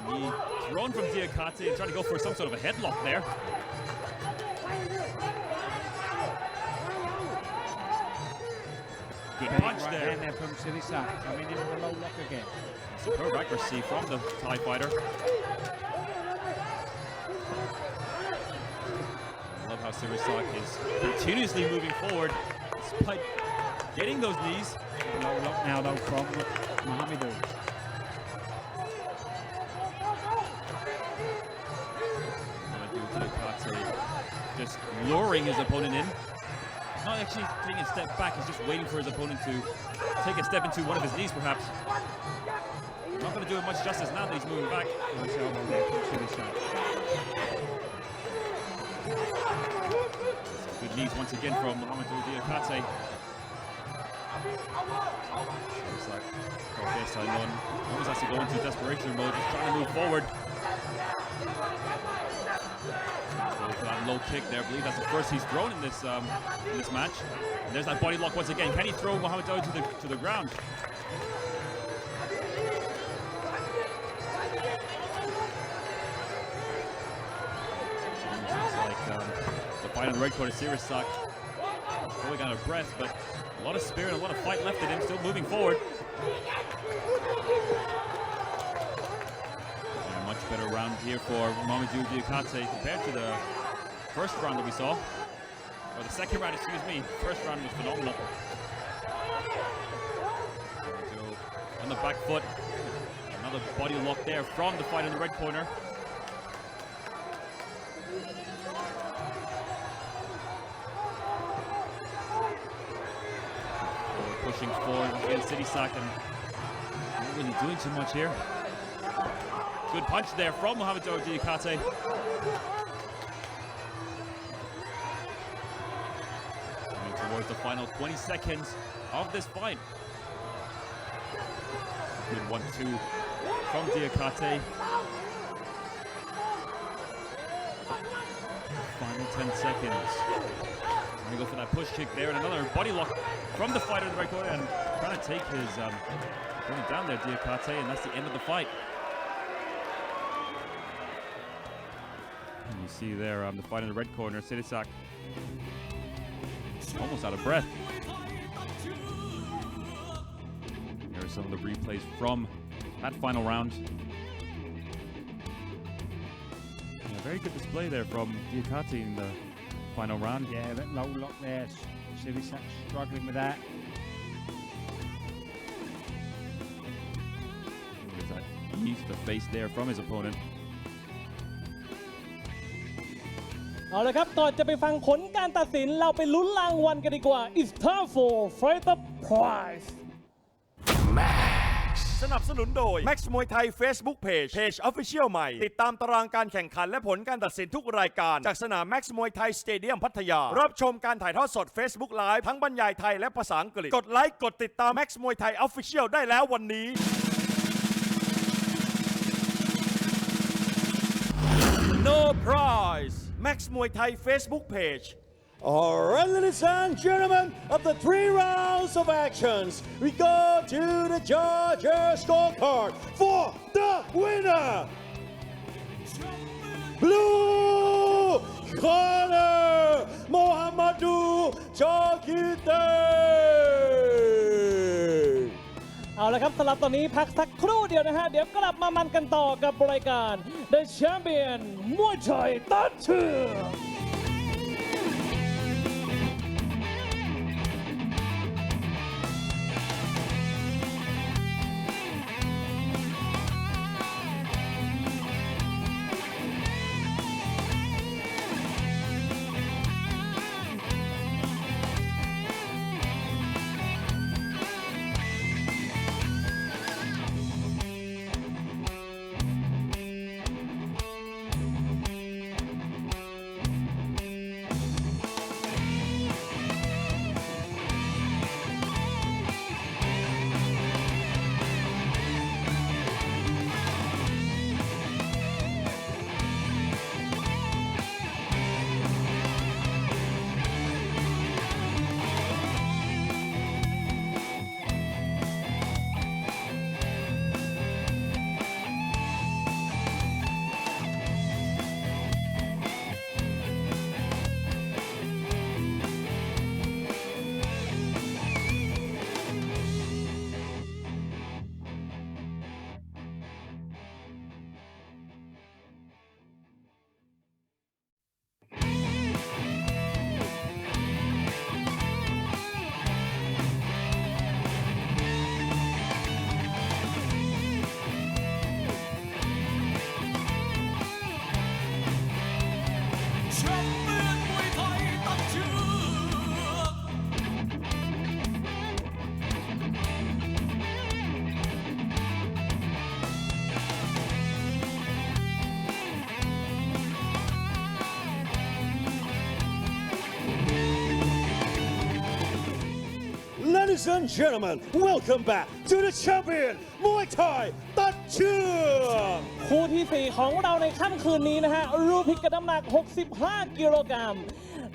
Knee thrown from Diakate and trying to go for some sort of a headlock there. Good punch right there. there from Sirisak. Coming in with a low lock again. Superb accuracy from the Thai fighter. I love how Sirisak is continuously moving forward despite getting those knees. Low lock now though from Mohamedou. Just luring his opponent in. He's not actually taking a step back, he's just waiting for his opponent to take a step into one of his knees perhaps. Not going to do it much justice now that he's moving back. Nice elbow there from Sirisak. Good knees once again from Mohamedou Diakate. Looks like Jorge Salon almost has to go into desperation mode, just trying to move forward. Go for that low kick there. I believe that's the first he's thrown in this match. And there's that body lock once again. Can he throw Mohamedou to the ground? Looks like the fight on the red corner, Sirisak, going out of breath, but a lot of spirit, a lot of fight left in him, still moving forward. And a much better round here for Mohamedou Diakate compared to the first round that we saw. Or the second round, excuse me. First round was phenomenal. Mohamedou on the back foot. Another body lock there from the fight in the red corner. Pushing forward against Sirisak and not really doing too much here. Good punch there from Mohamedou Diakate. Coming towards the final 20 seconds of this fight. Good 1-2 from Diakate. Final 10 seconds. Trying to go for that push kick there, and another body lock from the fighter in the right corner, and trying to take his opponent down there, Diakate, and that's the end of the fight. And you see there the fight in the red corner, Sirisak almost out of breath. Here are some of the replays from that final round. Yeah, very good display there from Diakate in the final round. Yeah, that low lock there. Sirisak struggling with that. There's that knee to the face there from his opponent. เอาละครับก่อนจะไปฟังผลการตัดสินเราไปลุ้นรางวัลกันดีกว่า It's time for Fighter Prize สนับสนุนโดย Max Muay Thai Facebook Page Official ใหม่ ติดตามตารางการแข่งขันและผลการตัดสินทุกรายการจากสนาม Max Muay Thai Stadium พัทยารับชมการถ่ายทอดสด Facebook Live ทั้งบรรยายไทยและภาษาอังกฤษกดไลค์กดติดตาม Max Muay Thai Official ได้แล้ววันนี้ No prize Max Muay Thai Facebook Page. All right, ladies and gentlemen, of the 3 rounds of actions, we go to the judges' scorecard for the winner. Blue corner, Mohamedou Diakate. เอาละครับสำหรับตอนนี้พักสักครู่เดียวนะฮะ เดี๋ยวกลับมามันกันต่อกับรายการ The Champion Muay Thai ตัดเชือก All Ladies and gentlemen, welcome back to the champion Muay Thai ตัดเชือก คู่ที่ 4 ของเราในค่ำคืนนี้นะฮะรูปพิกัดน้ำหนัก 65 กิโลกรัม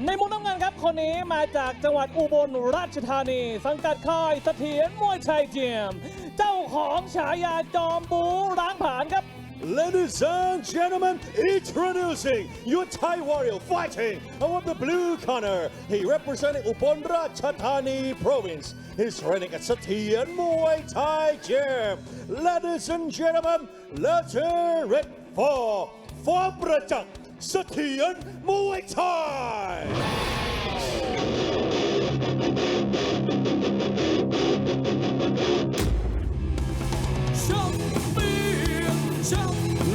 ในมุมน้ำเงินครับคนนี้มาจากจังหวัดอุบลราชธานี สังกัดค่ายเสถียรมวยไทยเจียม เจ้าของฉายาจอมบูร้างผานครับ Ladies and gentlemen, introducing your Thai warrior fighting out of the blue corner. He representing Ubon Ratchathani province. He's training at Sathyan Muay Thai Gym. Ladies and gentlemen, let's hear it for Prajak Sathyan Muay Thai.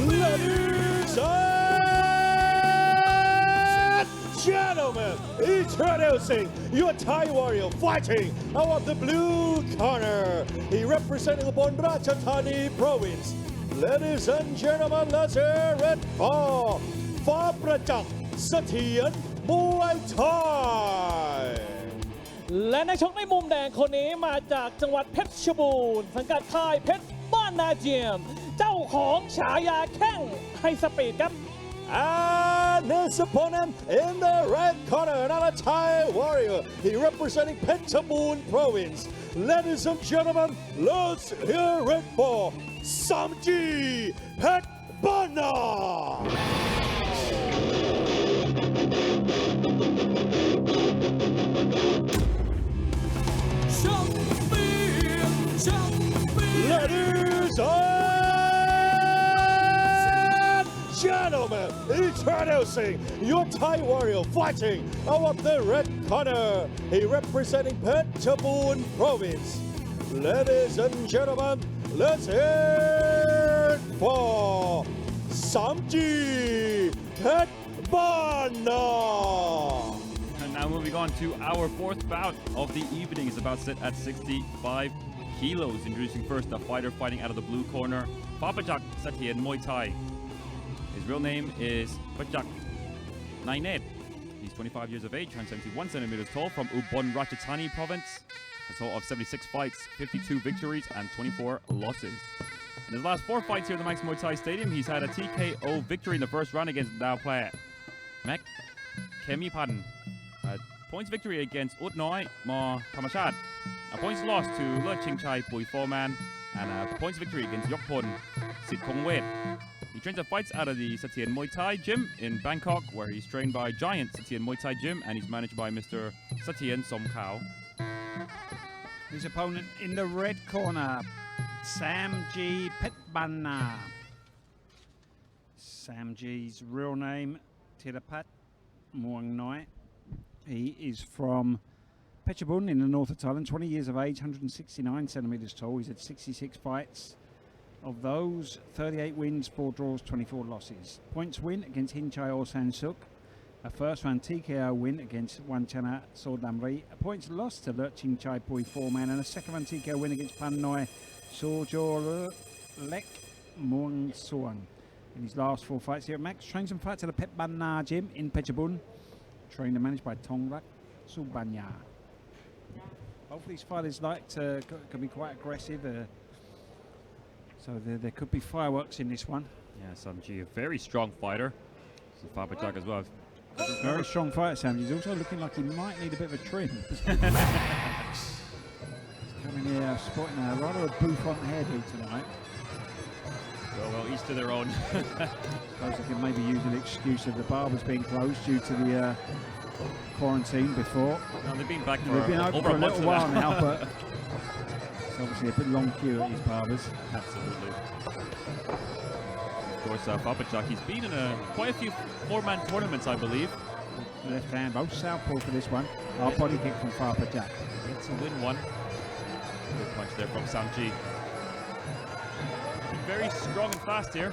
Ladies and gentlemen, introducing your Thai warrior fighting out of the blue corner. He representing Ubon Ratchathani province. Ladies and gentlemen, let's hear it for Prajak Sathyan Muay Thai. และนักชกในมุมแดงคนนี้มาจากจังหวัดเพชรบูรณ์สังกัดค่ายเพชรบ้านนาเจียม เจ้าของฉายาแข้งไฮสปีดครับ And his opponent in the red corner, another Thai warrior. He representing Phetchabun province. Ladies and gentlemen, let's hear it for Samji Phetbana. Ladies and gentlemen, introducing your Thai warrior fighting out of the red corner. He representing Phetchabun province. Ladies and gentlemen, let's hear it for Samji Phetbana. And now moving on to our fourth bout of the evening is about set at 65 kilos. Introducing first a fighter fighting out of the blue corner, Papajak Sathyan Muay Thai. His real name is Pajak Nainet. He's 25 years of age, 171 centimeters tall, from Ubon Ratchathani province. A total of 76 fights, 52 victories, and 24 losses. In his last 4 fights here at the Max Muay Thai Stadium, he's had a TKO victory in the first round against Dao Plat Mac Kemipan. A points victory against Ut Noi Ma Thamachat. A points loss to Le Ching Chai Pui Foreman. And a points victory against Yokpon Sit Kong Wet. He trains and fights out of the Sathyan Muay Thai Gym in Bangkok, where he's trained by Giant Sathyan Muay Thai Gym, and he's managed by Mr. Sathyan Som Khao. His opponent in the red corner, Samji Phetbana. Samji's real name, Thirapat Muang Noi. He is from Phetchabun in the north of Thailand, 20 years of age, 169 centimeters tall. He's had 66 fights. Of those, 38 wins, 4 draws, 24 losses. Points win against Hinchai Orsan Suk. A first round TKO win against Wanchana Sordamri. A points loss to Lurching Chai Pui Foreman, and a second round TKO win against Pan Noi Sojor Lek Muang Suang. In his last 4 fights here at Max, trains and fights at the Phetbana Gym in Phetchabun. Trained and managed by Tongrak Subanya. Both these fighters can be quite aggressive, so there could be fireworks in this one. Yeah, Samji, a very strong fighter. So Papajak as well. Very strong fighter, Sam. He's also looking like he might need a bit of a trim. He's coming here sporting a rather a bouffant hairdo tonight. Well, each to their own. Suppose they can maybe use an excuse of the barber's being closed due to the quarantine before. No, they've been back for They've been open over for a a month little while now. now, but it's obviously a bit long queue at these barbers. Absolutely. Of course, Papajak, he's been in quite a few 4-man tournaments, I believe. Left hand, both southpaw for this one. Our body kick from Papajak. Yet to win one. Good punch there from Samji. Very strong and fast here.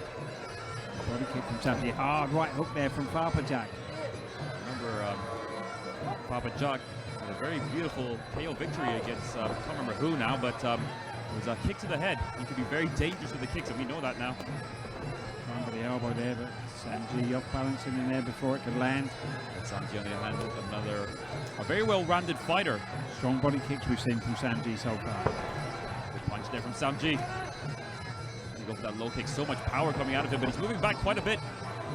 Body kick from Samji. Hard right hook there from Papajak. Remember, Papajak had a very beautiful KO victory against, I can't remember who now, but it was a kick to the head. He could be very dangerous with the kicks, and we know that now. Trying for the elbow there, but Samji off balancing in there before it could land. And Samji on the other hand, a very well-rounded fighter. Strong body kicks we've seen from Samji so far. Good punch there from Samji. He goes for that low kick, so much power coming out of him, but he's moving back quite a bit.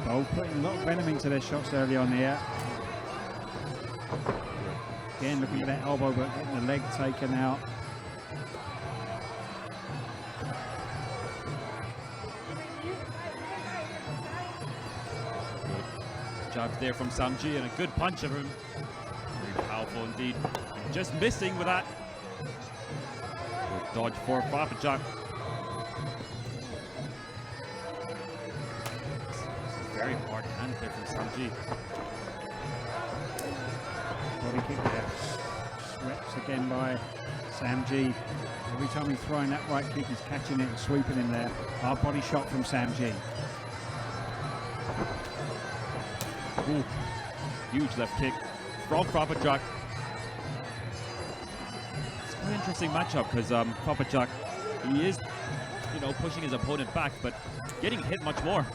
Both putting a lot of venom into their shots early on here. Again, looking at that elbow, but getting the leg taken out. Good jabs there from Samji and a good punch of him. Very powerful indeed. Just missing with that. Good dodge for Papajak. Very hard hand there from Samji. Body kick there. Swept again by Samji. Every time he's throwing that right kick, he's catching it and sweeping him there. Hard body shot from Samji. Ooh. Huge left kick from Papajak. It's quite an interesting matchup because Papajak, he is, pushing his opponent back, but getting hit much more.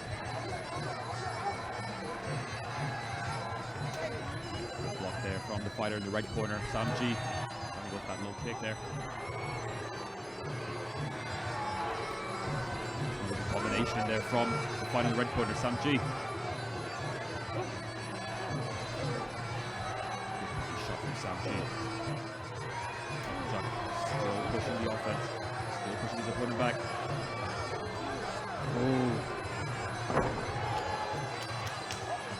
Block there from the fighter in the red corner, Samji. Trying to go for that low kick there. Another combination there from the fighter in the red corner, Samji. Samji. Still pushing the offense. Still pushing his opponent back. Oh.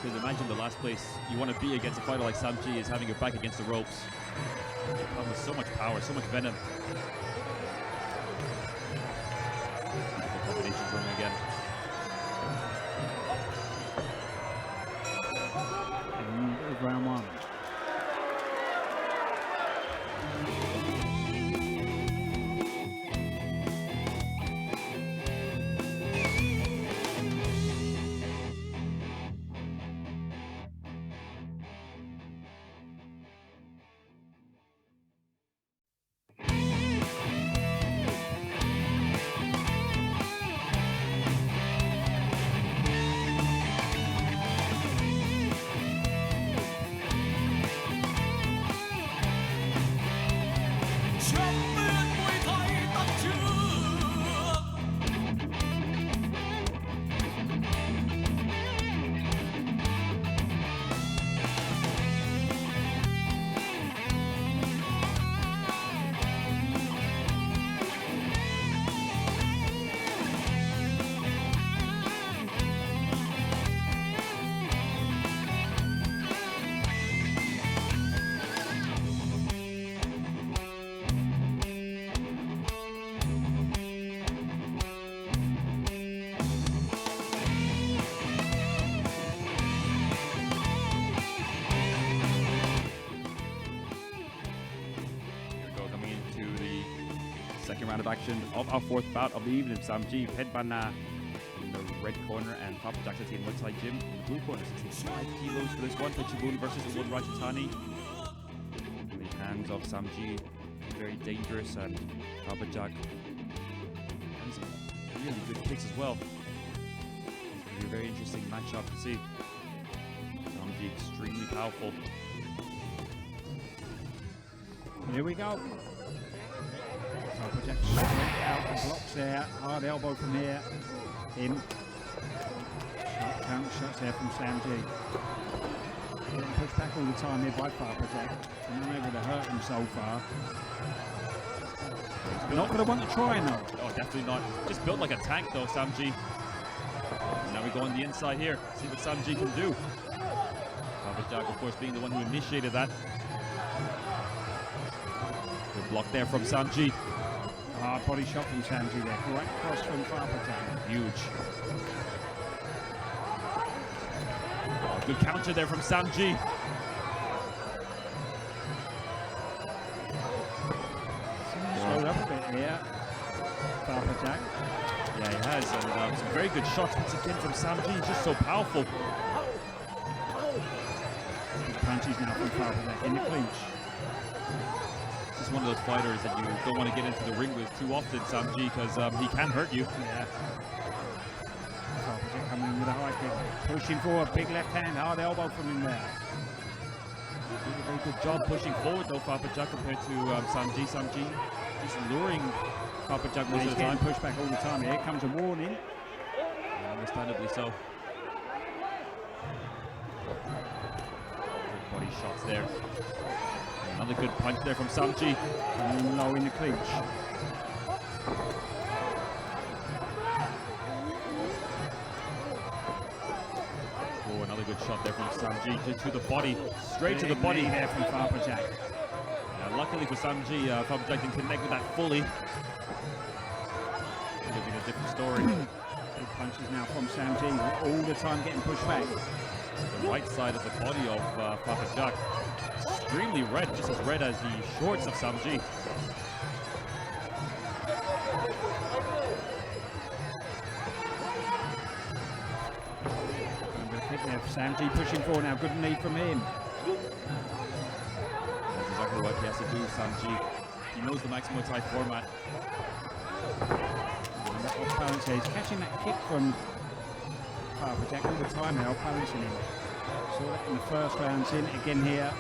Because imagine the last place you want to be against a fighter like Samji is having your back against the ropes. He comes with so much power, so much venom. The combinations running again. And round one. Second round of action of our fourth bout of the evening. Samji Pedbana in the red corner and Papajak in Muay Thai Gym in the blue corner. 65 kilos for this one. Pichabun versus Ulun Rajatani. In the hands of Samji, very dangerous, and Papajak has some really good kicks as well. It's going to be a very interesting matchup to see. Samji extremely powerful. Here we go. Papajak straight out and blocks there. Hard elbow from here. In. Sharp counter shots there from Samji. Getting pushed back all the time here by Papajak. And unable to hurt him so far. Not going to want to try now. Oh, definitely not. Just built like a tank though, Samji. Now we go on the inside here. See what Samji can do. Papajak, of course, being the one who initiated that. Good block there from Samji. Hard body shot from Samji there. Right cross from Papajak. Huge. Oh, good counter there from Samji. Slowed up a bit here. Papajak. Yeah, he has. And some very good shots once again from Samji. He's just so powerful. Big punches now from Papajak in the clinch. One of those fighters that you don't want to get into the ring with too often, Samji, because he can hurt you. Yeah. Papajak Coming in with a high kick. Pushing forward. Big left hand. Hard elbow from him there. Doing a very good job pushing forward though, Papajak, compared to Samji. Samji just luring Papajak most He's of the time. getting pushed back all the time. Here comes a warning. Understandably so. Good body shots there. Another good punch there from Samji. And low in the clinch. Oh, another good shot there from Samji to the body. Straight to the Big body. knee there from Papajak. Luckily for Samji, Papajak didn't connect with that fully. Could have been a different story. Big punches now from Samji. All the time getting pushed back. The right side of the body of Papajak. Extremely red, just as red as the shorts of Samji. Samji pushing forward now. Good knee from him. That's exactly what he has to do, Samji. He knows the Max Muay Thai format. Off balance here. He's catching that kick from Papajak all the time now, balancing him. Saw that in the first round, seeing it again here. I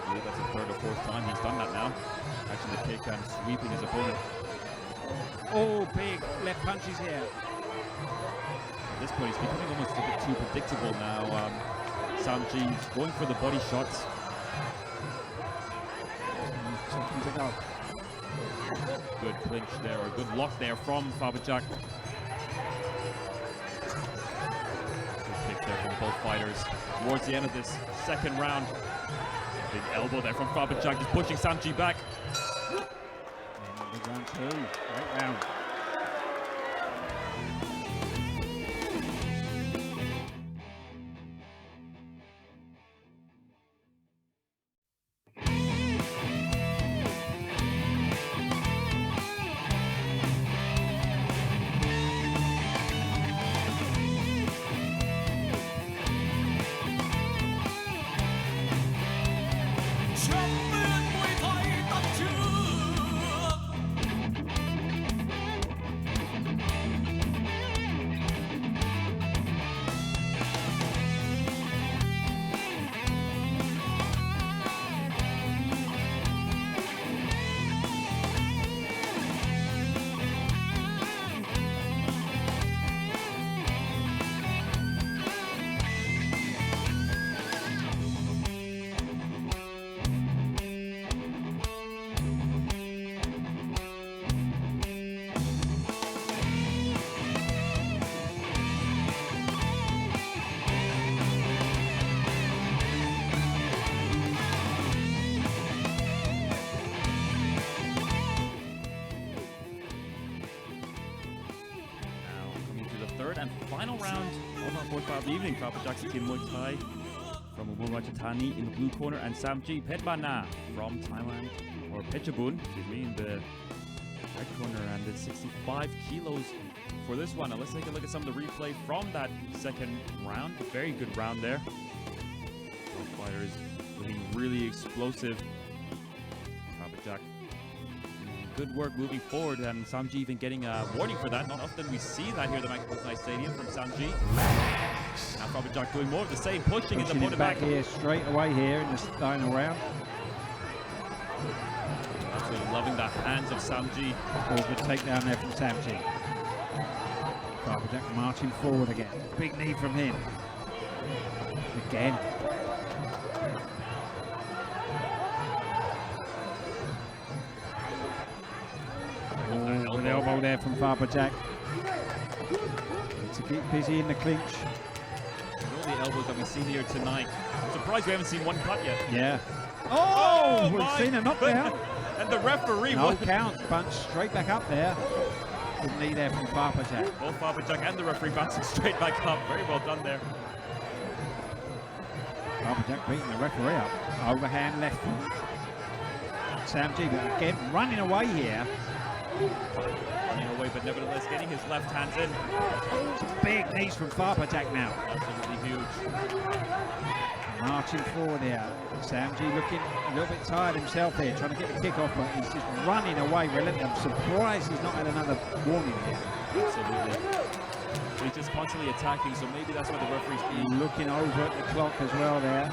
believe that's the third or fourth time he's done that now. Catching the kick and sweeping his opponent. Oh, big left punches here. At this point, he's becoming almost a bit too predictable now. Samji's going for the body shots. Seconds to go. Good clinch there, or good lock there from Papajak. Good kick there from both fighters. Towards the end of this second round. Big elbow there from Papajak, just pushing Samji back. Big round two. Great round. Third and final round of our fourth fight of the evening. Papajak Team Muay Thai from Ubon Ratchathani in the blue corner, and Samji Phedbana from Thailand, or Phetchabun, excuse me, in the red corner. And it's 65 kilos for this one. Now let's take a look at some of the replay from that second round. A very good round there. Both fighters looking really explosive. Papajak, good work moving forward, and Samji even getting a warning for that. Not often we see that here at the Max Muay Thai Stadium from Samji. Now Papajak doing more of the same, pushing his Pushing opponent it back back. here straight away here in the final round. Absolutely loving the hands of Samji. Oh, good takedown there from Samji. Papajak marching forward again. Big knee from him. Again. Oh, an elbow there from Papajak. To keep busy in the clinch. All the elbows that we've seen here tonight. I'm surprised we haven't seen one cut yet. Yeah. Oh, we've my seen a knockdown. goodness. And the referee No won. count. Punch straight back up there. Good knee there from Papajak. Both Papajak and the referee bouncing straight back up. Very well done there. Papajak beating the referee up. Overhand left from Samji, but again running away here. Running away, but nevertheless getting his left hands in. Big knees from Papajak now. Absolutely huge. Marching forward here. Samji looking a little bit tired himself here, trying to get the kick off, but he's just running away relentless. I'm surprised he's not had another warning here. Absolutely. He's just constantly attacking, so maybe that's why the referee's being. Looking over at the clock as well there. I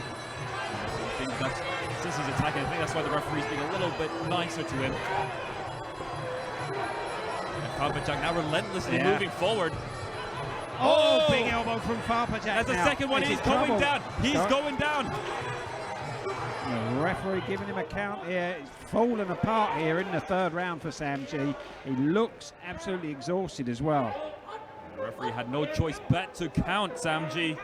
think that's, since he's attacking, I think that's why the referee's being a little bit nicer to him. And Farpajak now relentlessly moving forward. Oh, big elbow from Farpajak. That's the now. second one. This He's is going trouble. down. He's going down. The referee giving him a count here. It's fallen apart here in the third round for Sam G. He looks absolutely exhausted as well. The referee had no choice but to count Sam G.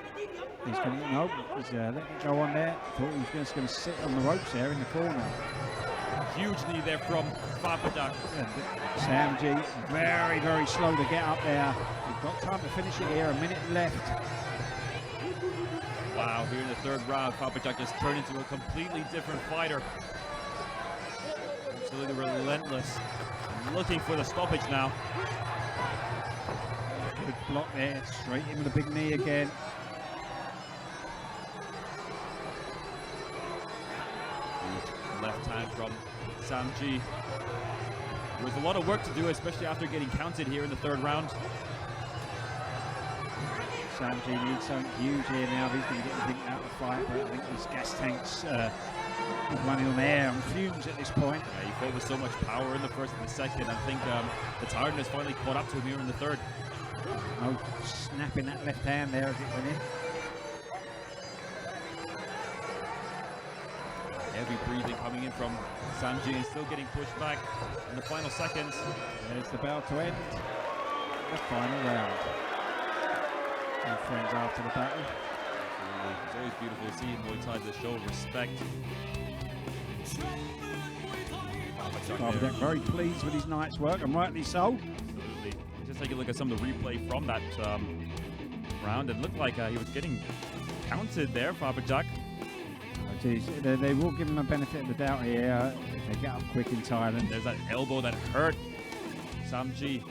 He's going to, no, he's letting it go on there. Thought he was just going to sit on the ropes there in the corner. Huge knee there from Farpajak. Sam G, very, very slow to get up there. We've got time to finish it here, a minute left. Wow, here in the third round, Farpajak just turned into a completely different fighter. Absolutely relentless. Looking for the stoppage now. Good block there, straight in with a big knee again. Left hand from Sam G. There's a lot of work to do, especially after getting counted here in the third round. Sam G needs something huge here now if he's going to get anything out of the fight, but I think his gas tank's running on air and fumes at this point. Yeah, he fought with so much power in the first and the second. I think the tiredness finally caught up to him here in the third. Oh, snapping that left hand there as it went in. Heavy breathing coming in from Sam G and still getting pushed back in the final seconds. There's the bell to end the final round. All friends after the battle. Absolutely. It's always beautiful to see Muay Thai as a show of respect. Farpajak very pleased with his night's work, and rightly so. Absolutely. Just take a look at some of the replay from that round. It looked like he was getting counted there, Farpajak. Oh, geez, they will give him a benefit of the doubt here if they get up quick in Thailand. There's that elbow that hurt Sam G.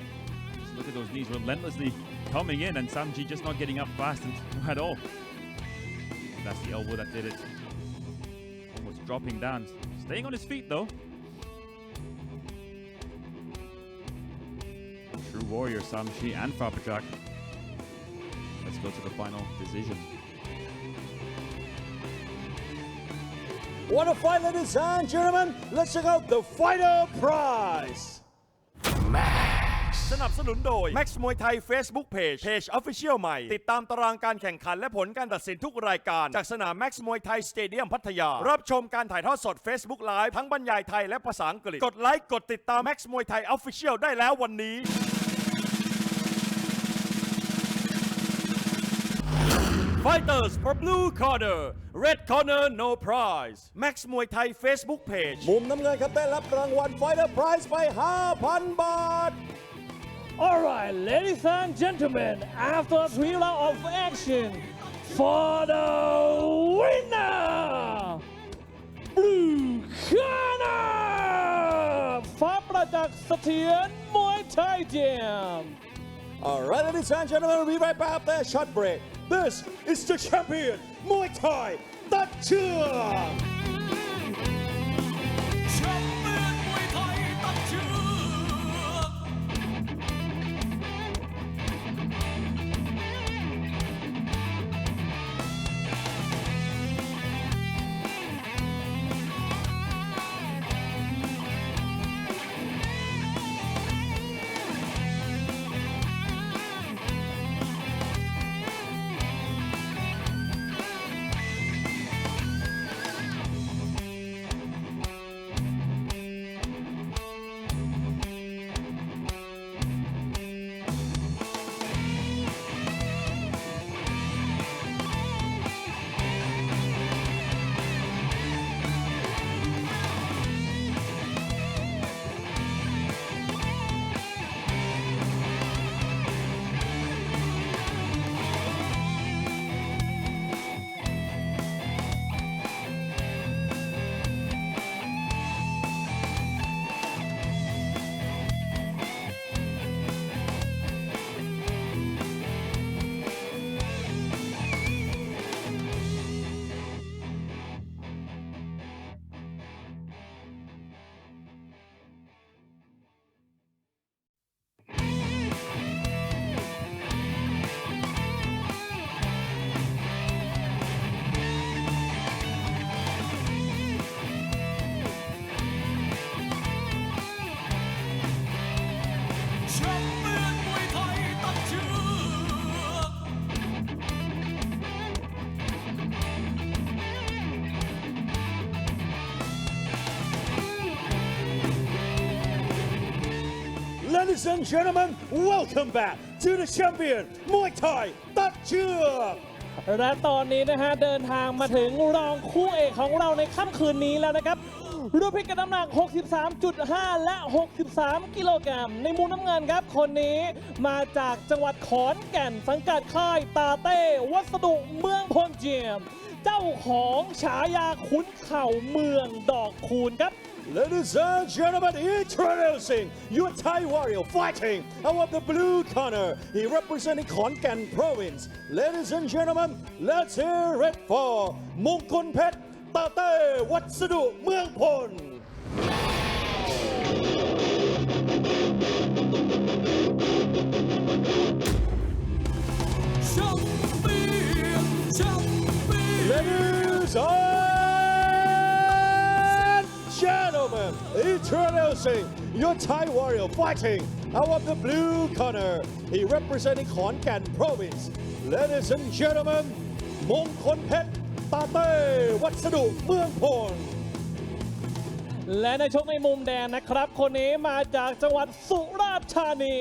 Just look at those knees relentlessly coming in, and Sam G just not getting up fast at all. That's the elbow that did it. Almost dropping down. Staying on his feet though. True warrior Sam G and Farpajak. Let's go to the final decision. What a fight, ladies and gentlemen. Let's check out the fighter prize. สนับสนุนโดย Max Muay Thai Facebook Page Official ใหม่ ติดตามตารางการแข่งขันและผลการตัดสินทุกรายการจากสนาม Max Muay Thai Stadium พัทยา รับชมการถ่ายทอดสด Facebook Live ทั้งบรรยายไทยและภาษาอังกฤษ กดไลค์ กดติดตาม Max Muay Thai Official ได้แล้ววันนี้ Fighters for blue corner red corner no prize Max Muay Thai Facebook Page มุมน้ำเงินครับได้รับรางวัล Fighter Prize ไป 5,000 บาท All right, ladies and gentlemen, after 3 rounds of action, for the winner, Blue Corner, Farpajak Sathien Muay Thai Gym. All right, ladies and gentlemen, we'll be right back after a short break. This is the champion, Muay Thai, Tat Chuang. Ladies and gentlemen, welcome back to the champion Muay Thai ตัดเชือก และตอนนี้นะฮะเดินทางมาถึงรองคู่เอกของเราในค่ำคืนนี้แล้วนะครับรุ่นพิกัดน้ำหนัก 63.5 และ 63 กิโลกรัมในมุมน้ำเงินครับคนนี้มาจากจังหวัดขอนแก่นสังกัดค่ายตาเต้วัสดุเมืองพลเจียม เจ้าของฉายาขุนเข่าเมืองดอกคูณครับ Ladies and gentlemen, introducing your Thai warrior fighting out of the blue corner. He representing Khon Kaen province. Ladies and gentlemen, let's hear it for Mongkon Phet Tate วัสดุเมืองพล Ladies and gentlemen, introducing your Thai warrior fighting out of the blue corner. He representing Khon Kaen province. Ladies and gentlemen, Mongkon Phet Tate วัสดุเมืองพล และในชกในมุมแดงนะครับ คนนี้มาจากจังหวัดสุราษฎร์ธานี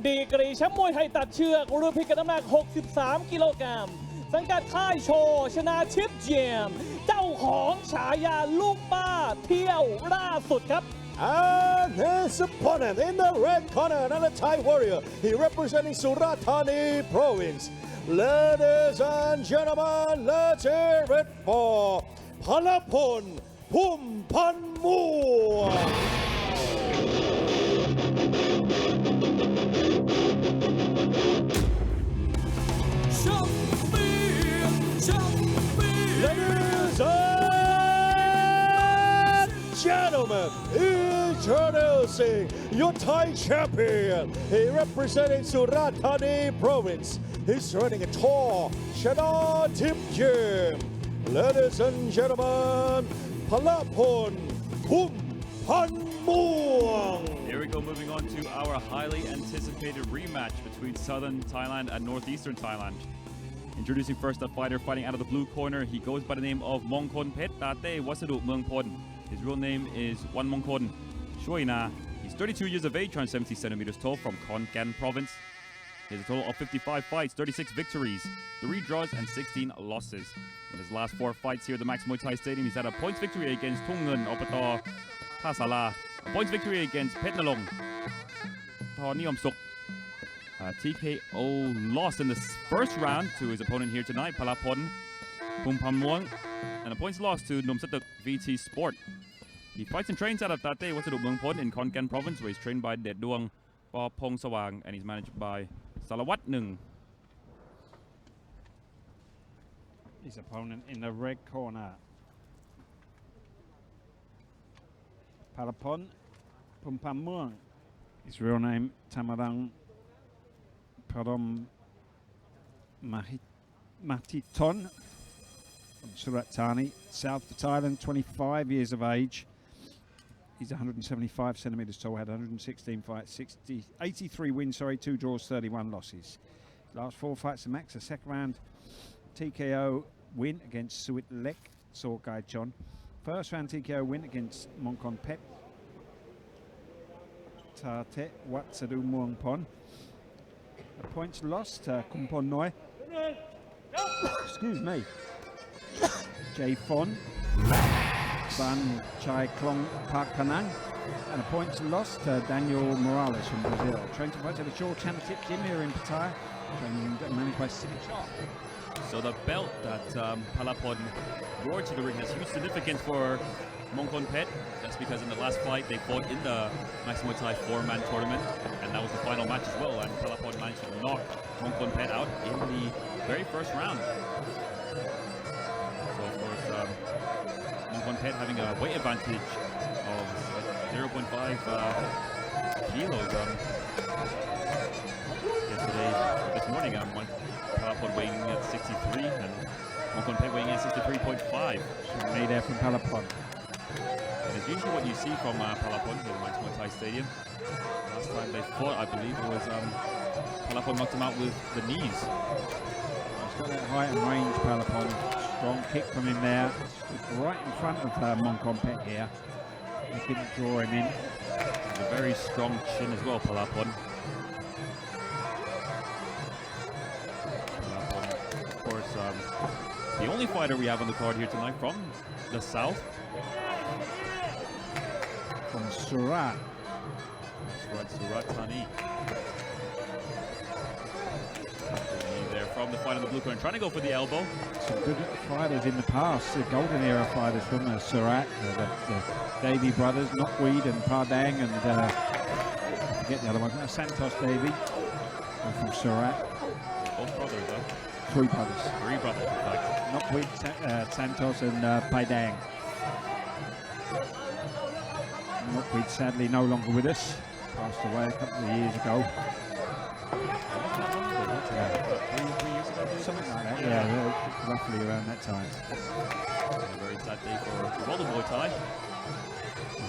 ดีกรีแชมป์มวยไทยตัดเชือกรุ่นพิกัดน้ำหนัก 63 กิโลกรัมสังกัดค่ายโชว์ชนะชิปเจียม เจ้าของฉายาลูกป้าเที่ยวล่าสุดครับ And his opponent in the red corner, another Thai warrior. He representing Surat Thani province. Ladies and gentlemen, let's hear it for Palapon Phumpanmuang. Ladies and gentlemen, introducing your Thai champion. He representing Surat Thani province. He's running a tall Shana Tip Gym. Ladies and gentlemen, Palapon Phumpanmuang. Here we go, moving on to our highly anticipated rematch between Southern Thailand and Northeastern Thailand. Introducing first a fighter fighting out of the blue corner. He goes by the name of Mongkon Phet Tate Wasadu Meungpon. His real name is Wan Mongkon Shoina. He's 32 years of age, around 70 centimeters tall, from Khon Kaen province. He has a total of 55 fights, 36 victories, 3 draws, and 16 losses. In his last 4 fights here at the Max Muay Thai Stadium, he's had a points victory against Thung Ngun Opator Thasala, a points victory against Phet Nalong Thor Niom Suk. TKO lost in the first round to his opponent here tonight, Palapon Phumpanmuang, and a points loss to Nomsatuk VT Sport. He fights and trains out of Tate Wasadu Meungpon in Khon Kaen province, where he's trained by Det Duong Paw Pong Sawang, and he's managed by Salawat Nung. His opponent in the red corner, Palapon Phumpanmuang. His real name Tamarang Parom Matiton from Surat Thani, south of Thailand, 25 years of age. He's 175 centimeters tall, had 116 fights, 83 wins, 2 draws, 31 losses. Last 4 fights to Max, a second round TKO win against Suit Lek Sorkai Chon. First round TKO win against Mongkon Phet Tate Watsadu Meungpon. A points lost to Kumpon Noi. Excuse me. Jay Fon, Ban Chai Klong Park Penang, and a points lost to Daniel Morales from Brazil. Trained to fight at the Shaw Channel Tip Gym here in Pattaya, training managed by Simi Chop. So the belt that Palapon brought to the ring has huge significance for Mongkon Phet. That's because in the last fight they fought in the Max Muay Thai 4-man tournament, and that was the final match as well, and Palapon managed to knock Mongkon Phet out in the very first round. So of course Mongkon Phet having a weight advantage of 0.5 kilos. This morning Palapon weighing in at 63 and Mongkon Phet weighing in at 63.5. Made there from Palapon. And it's usually what you see from Palapon here at the Max Muay Thai Stadium. Last time they fought, I believe, it was Palapon knocked him out with the knees. He's got that height and range, Palapon. Strong kick from him there. Right in front of Mongkon Phet here. He couldn't draw him in. A very strong chin as well, Palapon. Of course, the only fighter we have on the card here tonight from the south. From Surat. That's right, Surat Thani. There from the fight on the blue corner, trying to go for the elbow. Some good fighters in the past, the golden era fighters from Surat, the Davy brothers, Knockweed and Pardang, and I forget the other one, Santos Davy, from Surat. Both brothers, huh? Three brothers. Three brothers, in fact. Knockweed, Santos, and Pardang. Knockweed sadly no longer with us, passed away a couple of years ago. Three years ago, Something like that, yeah, roughly around that time. A very sad day for all the Muay Thai.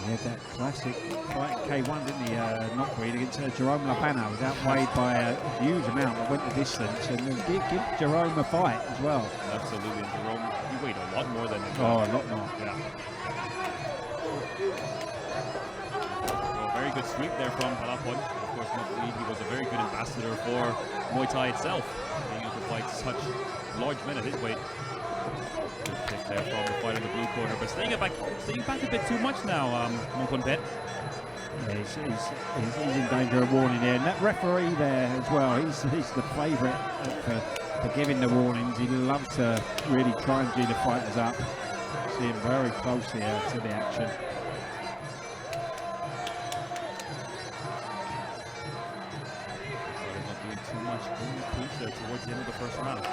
He had that classic fight in K1, didn't he? Knockweed against Jerome Labana. Was outweighed by a huge amount that went the distance, and then give Jerome a fight as well. Absolutely, and Jerome, he weighed a lot more than him. Oh, a lot more. Yeah. Very good sweep there from Palapon. Of course, Knockweed, he was a very good ambassador for Muay Thai itself, being able to fight such large men at his weight. Good kick there from the fight in the blue corner, but staying back a bit too much now, Mongkonpet. Yeah, he's in danger of warning here, and that referee there as well. He's the favourite for giving the warnings. He loves to really try and G the fighters up. See him very close here to the action. Too much in the clinch there towards the end of the first round.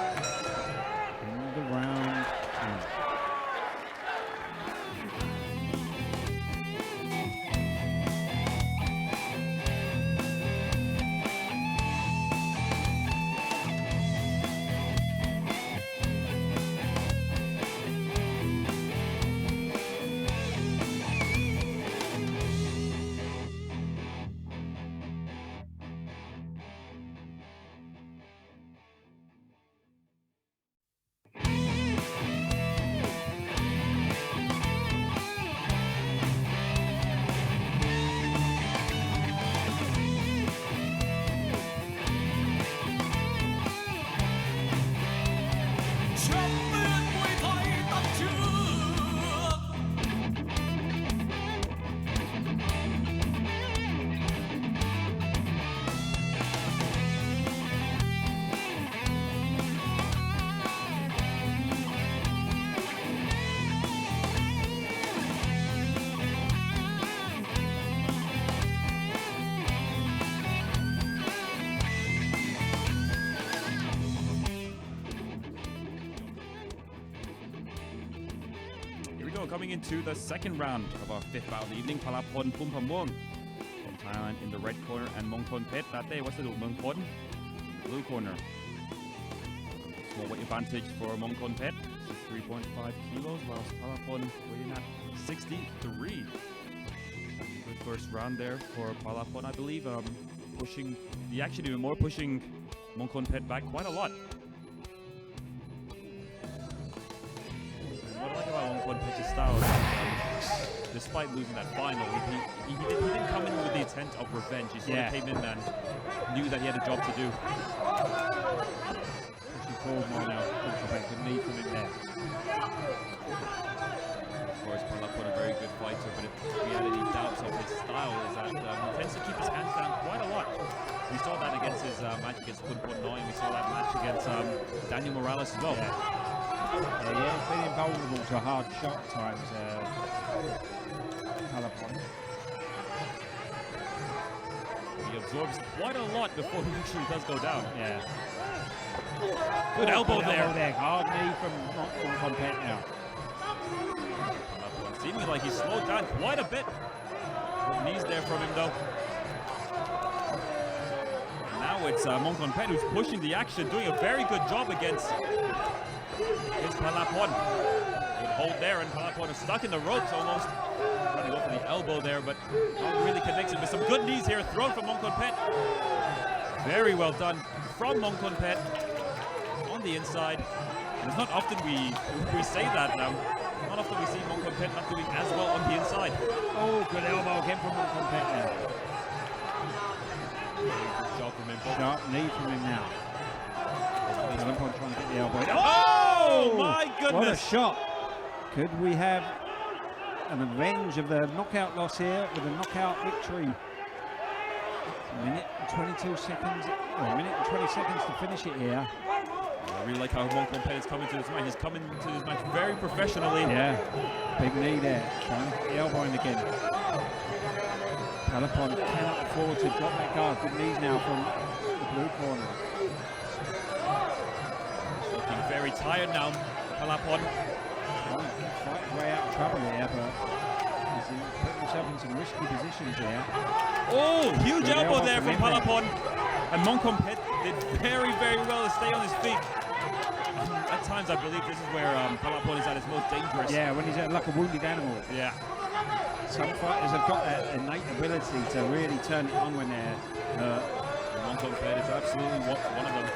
In the round two. Coming into the second round of our fifth bout of the evening, Palapon Pumpamwong from Thailand in the red corner, and Mongkonpet Tate Wasadul Mongkon in the blue corner. Small weight advantage for Mongkonpet, 3.5 kilos, whilst Palapon weighing at 63. Good first round there for Palapon, I believe, pushing the action even more, pushing Mongkonpet back quite a lot. What I like about Mongkonpet's style, despite losing that final, he didn't come in with the intent of revenge. He sort of came in and knew that he had a job to do. Pushing forward more now. Mongkonpet could need from him there. Of course, Palapon a very good fighter, but if we had any doubts of his style, is that he tends to keep his hands down quite a lot. We saw that against his match against Kunpon Noi, and we saw that match against Daniel Morales as well. Yeah, he's been invulnerable to hard shot times, Palapon. He absorbs quite a lot before he actually does go down. Yeah. Good elbow there. Hard knee from Mongkonpet now. Palapon seeming like he slowed down quite a bit. Good knees there from him though. And now it's Mongkonpet who's pushing the action, doing a very good job against Palapon. Good hold there, and Palapon is stuck in the ropes almost. Trying to go for the elbow there, but not really connected. But some good knees here thrown from Mongkonpet. Very well done from Mongkonpet on the inside. It's not often we say that. Not often we see Moncompet not doing as well on the inside. Oh, good elbow again from Moncompet now. Good job from him. Sharp knee from him now. Palapon trying to get the elbow. Oh my What a goodness! shot. Could we have an revenge of the knockout loss here with a knockout victory? A minute and 22 seconds, or a minute and 20 seconds to finish it here. I really like how Moncompet is coming to this match. He's coming to this match very professionally. Yeah, big knee there. Trying to get the elbow in again. Palapon cannot afford to drop that guard. Good knees now from the blue corner. Looking very tired now, Palapon. Trying to fight his way out of trouble here, but he's putting himself in some risky positions here. Oh, huge Good elbow elbow there from from him Palapon. And Moncompet did very, very well to stay on his feet. At times, I believe this is where Palapon is at his most dangerous. Yeah, when he's like a wounded animal. Yeah. Some fighters have got that innate ability to really turn it on when they're hurt. Moncompet is absolutely one of them.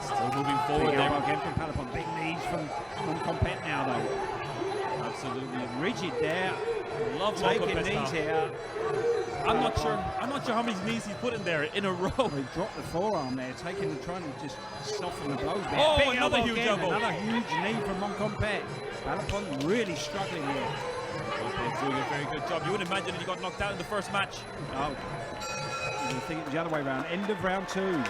Still moving forward Big elbow there. again from Palapon. Big knees from Moncompet now, though. Absolutely. Rigid there. Love Taking Moncompet's knees now. here. I'm not sure how many knees he's put in there in a row. He dropped the forearm there, trying to just soften the blows there. Oh, Big another elbow huge again, elbow. Another huge knee from Moncompet. Palapon really struggling here. Moncompet's doing a very good job. You would imagine that he got knocked out in the first match. Oh, you would think it was the other way around. End of round 2.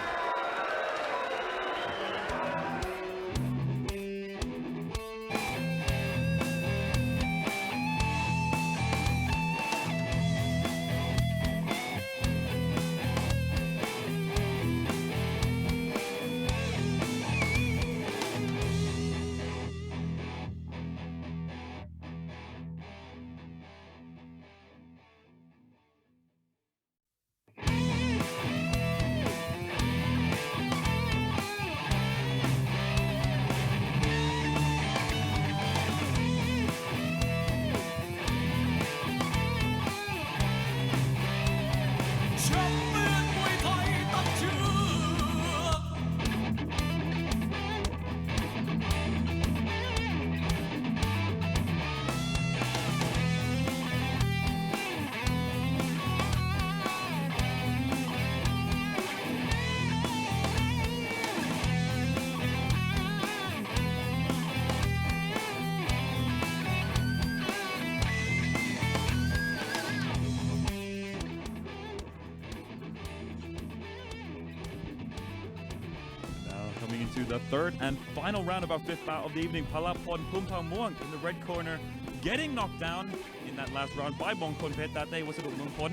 Coming into the third and final round of our fifth bout of the evening, Palapon Pumpang Muang in the red corner, getting knocked down in that last round by Moncompet that day. Was it Moncompet?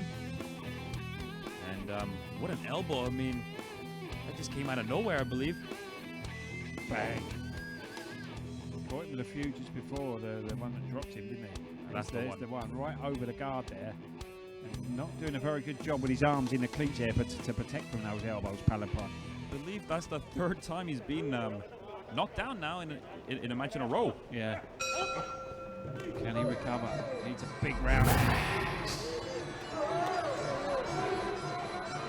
And what an elbow! I mean, that just came out of nowhere, I believe. Bang. Caught him with a few just before, the one that dropped him, didn't he? That's the There's one. the one right over the guard there. And not doing a very good job with his arms in the cleats here, but to protect from those elbows, Palapon. I believe that's the third time he's been knocked down now in a match in a row. Yeah. Can he recover? Needs a big round.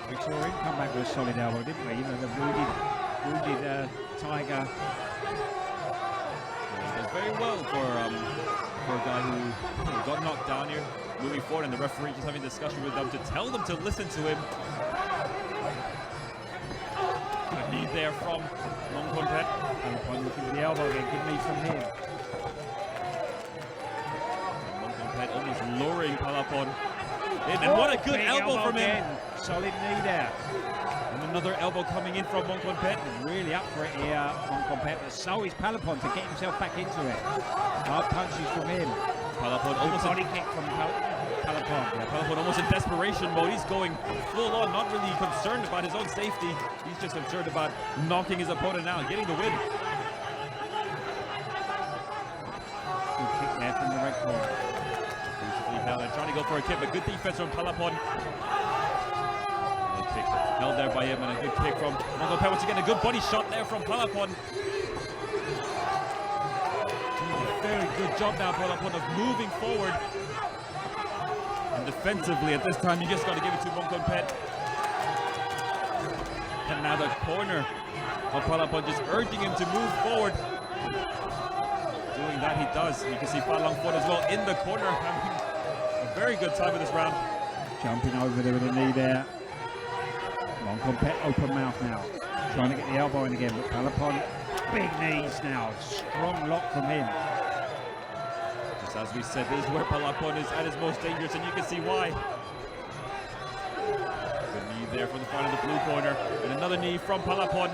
We saw him come back with a solid elbow, didn't we? You know, the wounded Tiger. He does very well for a guy who got knocked down here. Moving forward, and the referee just having a discussion with them to tell them to listen to him. Good knee there from Moncompet. Palapon looking for the elbow again. Good knee from him. Moncompet almost luring Palapon in. And what a good Big elbow from him. again. Solid knee there. And another elbow coming in from Moncompet. Really up for it here on Moncompet, but so is Palapon to get himself back into it. Hard punches from him. Palapon Good almost body kick from Palapon. Yeah, Palapon almost in desperation mode. He's going full on, not really concerned about his own safety. He's just concerned about knocking his opponent out, getting the win. Good kick there from the red corner. Beautifully held and trying to go for a kick, but good defense from Palapon. Good kick held there by him, and a good kick from Moncompet. Once again, a good body shot there from Palapon. Doing a very good job now, Palapon, of moving forward. And defensively, at this time, you just got to give it to Moncompet. And now the corner of Palapon just urging him to move forward. Doing that he does. You can see Fa Long Fon as well in the corner having a very good time in this round. Jumping over there with a knee there. Mongkompet open mouth now. Trying to get the elbow in again, but Palapon, big knees now. Strong lock from him. Just as we said, this is where Palapon is at his most dangerous, and you can see why. Good knee there from the front of the blue corner, and another knee from Palapon.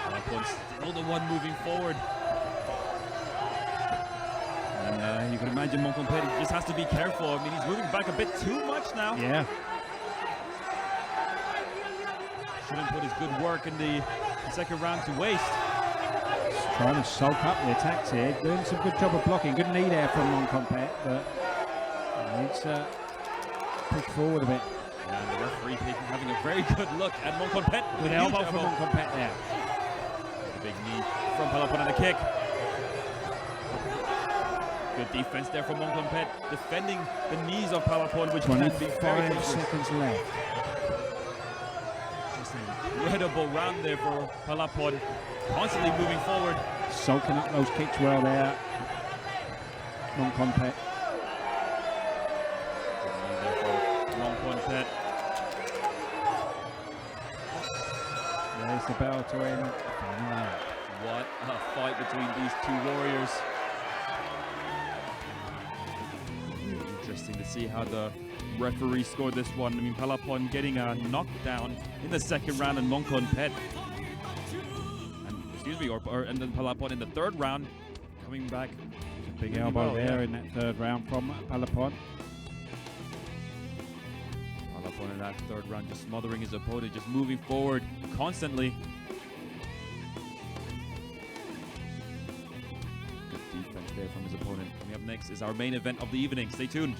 Palapon's still the one moving forward. And you can imagine Mongkompet just has to be careful. I mean, he's moving back a bit too much now. Yeah. Shouldn't put his good work in the second round to waste. Trying to soak up the attacks here. Doing some good job of blocking. Good knee there from Mongkompet, but needs to push forward a bit. And the referee having a very good look at Mongkompet. With elbow from Mongkompet there. The big knee from Palapon and a kick. Good defense there from Mongkompet, defending the knees of Palapon, which can be very 25 dangerous. seconds left. Just an incredible round there for Palapon, constantly moving forward. Soaking up those kicks well there. Mongkompet. Good knee there from Mongkompet. There's the bell to end the final round. What a fight between these two warriors. Interesting to see how the referee scored this one. I mean, Palapon getting a knockdown in the second round, and Mongkompet, and then Palapon in the third round coming back. Big really elbow well, there yeah. in that third round from Palapon. Palapon in that third round just smothering his opponent, just moving forward constantly. Good defense there from his opponent. Coming up next is our main event of the evening. Stay tuned.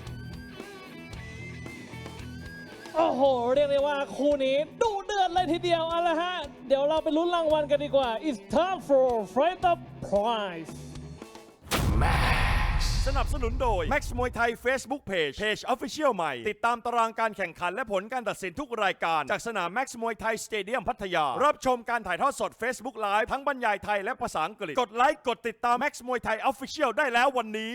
โอ้โห เรียกได้ว่าคู่นี้ดุเดือดเลยทีเดียวเอาละฮะ เดี๋ยวเราไปลุ้นรางวัลกันดีกว่า It's time for Fight the Prize สนับสนุนโดย Max Muay Thai Facebook Page Official ใหม่ ติดตามตารางการแข่งขันและผลการตัดสินทุกรายการจากสนาม Max Muay Thai Stadium พัทยา รับชมการถ่ายทอดสด Facebook Live ทั้งบรรยายไทยและภาษาอังกฤษ กดไลค์กดติดตาม Max Muay Thai Official ได้แล้ววันนี้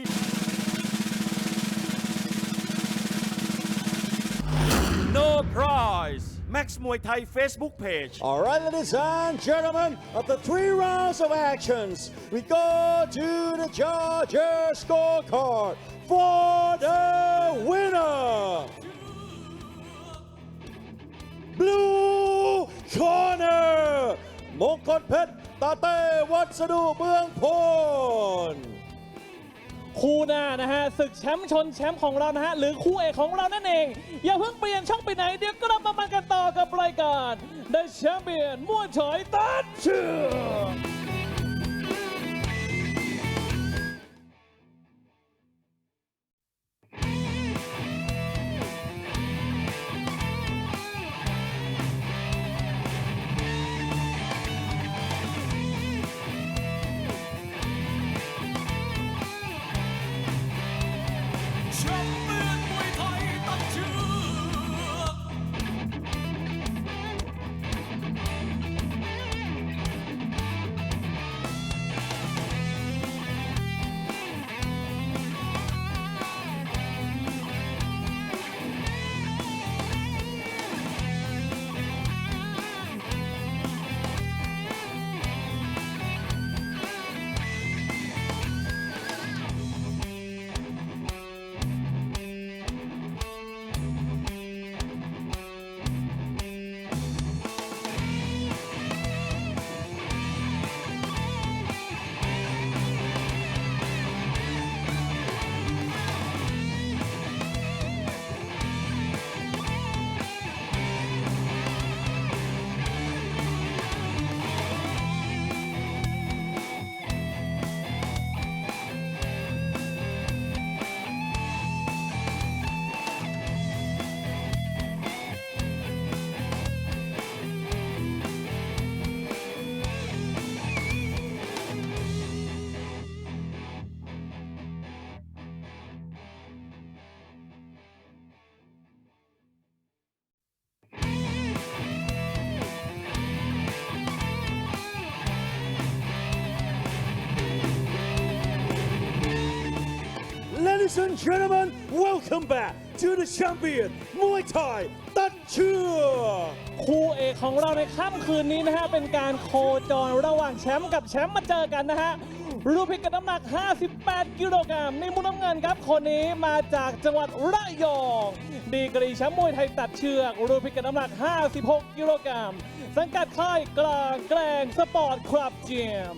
No prize Max Muay Thai Facebook page All right, ladies and gentlemen, after 3 rounds of actions, we go to the judges' scorecard for the winner. Blue corner, Mongkompet Tate Watsadu Meungpon. คู่หน้านะฮะศึกแชมป์ชนแชมป์ของเรานะฮะหรือคู่เอกของเรานั่นเอง อย่าเพิ่งเปลี่ยนช่องไปไหน เดี๋ยวกลับมากันต่อกับรายการ The Champion มวยไทยตัดเชือก Champion Ladies and gentlemen, welcome back to the champion Muay Thai ตัดเชือก คู่เอกของเราในค่ำคืนนี้นะฮะเป็นการโคจรระหว่างแชมป์กับแชมป์มาเจอกันนะฮะรูปพิกัดน้ำหนัก 58 กิโลกรัมในมุมน้ำเงินครับคนนี้มาจากจังหวัดระยองดีกรีแชมป์มวยไทยตัดเชือกรูปพิกัดน้ำหนัก 56 กิโลกรัมสังกัดค่ายกลางแกล้งสปอร์ตคลับจิม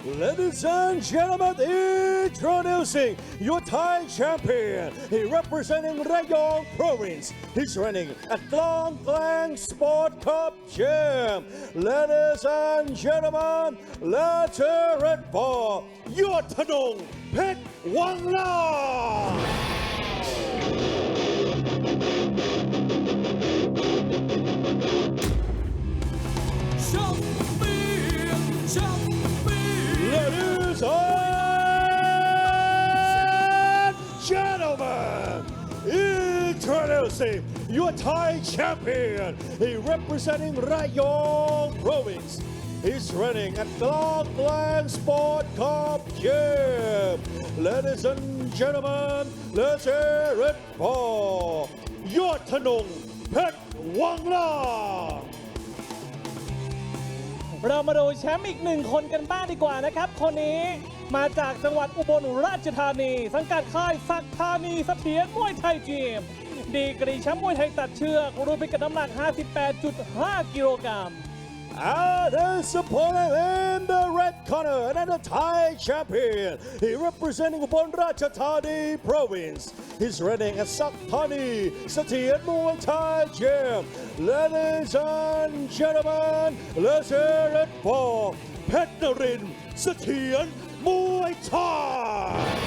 Ladies and gentlemen, introducing your Thai champion. He representing Rayong Province. He's running at Klang Klang Sport Cup Gym. Ladies and gentlemen, let's hear it for Yottanong Phet Wangla. Ladies and gentlemen, introducing your Thai champion. He representing Rayong Province. He's running at Klang Klang Sport Cup Gym. Ladies and gentlemen, let's hear it for Yottanong Phet Wangla.เรามาดูแชมป์อีกหนึ่งคนกันบ้างดีกว่านะครับคนนี้มาจากจังหวัดอุบลราชธานีสังกัดค่ายศักดิ์ธานีเสถียรมวยไทยจิมดีกรีแชมป์มวยไทยตัดเชือกรูปพิกัดน้ำหนัก 58.5 กิโลกรัมAnd his opponent in the red corner, another Thai champion. He representing Ubon Ratchathani Province. He's running at Sakthani Sathien Muay Thai Gym. Ladies and gentlemen, let's hear it for Phet Narin Sathien Muay Thai.Ladies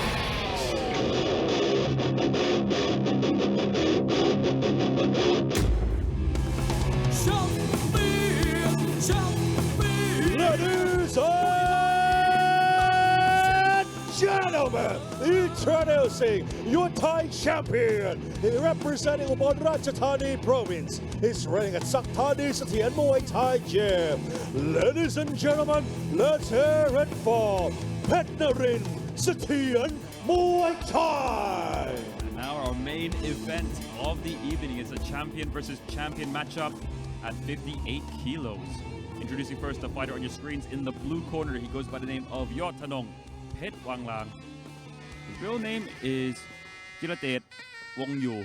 and gentlemen, introducing your Thai champion. He representing Ubon Ratchathani Province. He's running at Sakthani Sathien Muay Thai Gym. Ladies and gentlemen, let's hear it for Phet Narin Sathien Muay Thai. And now our main event of the evening is a champion versus champion matchup at 58 kilos. Introducing first the fighter on your screens in the blue corner. He goes by the name of Yottanong Phet Wanglang. His real name is Jiradet Wongyu.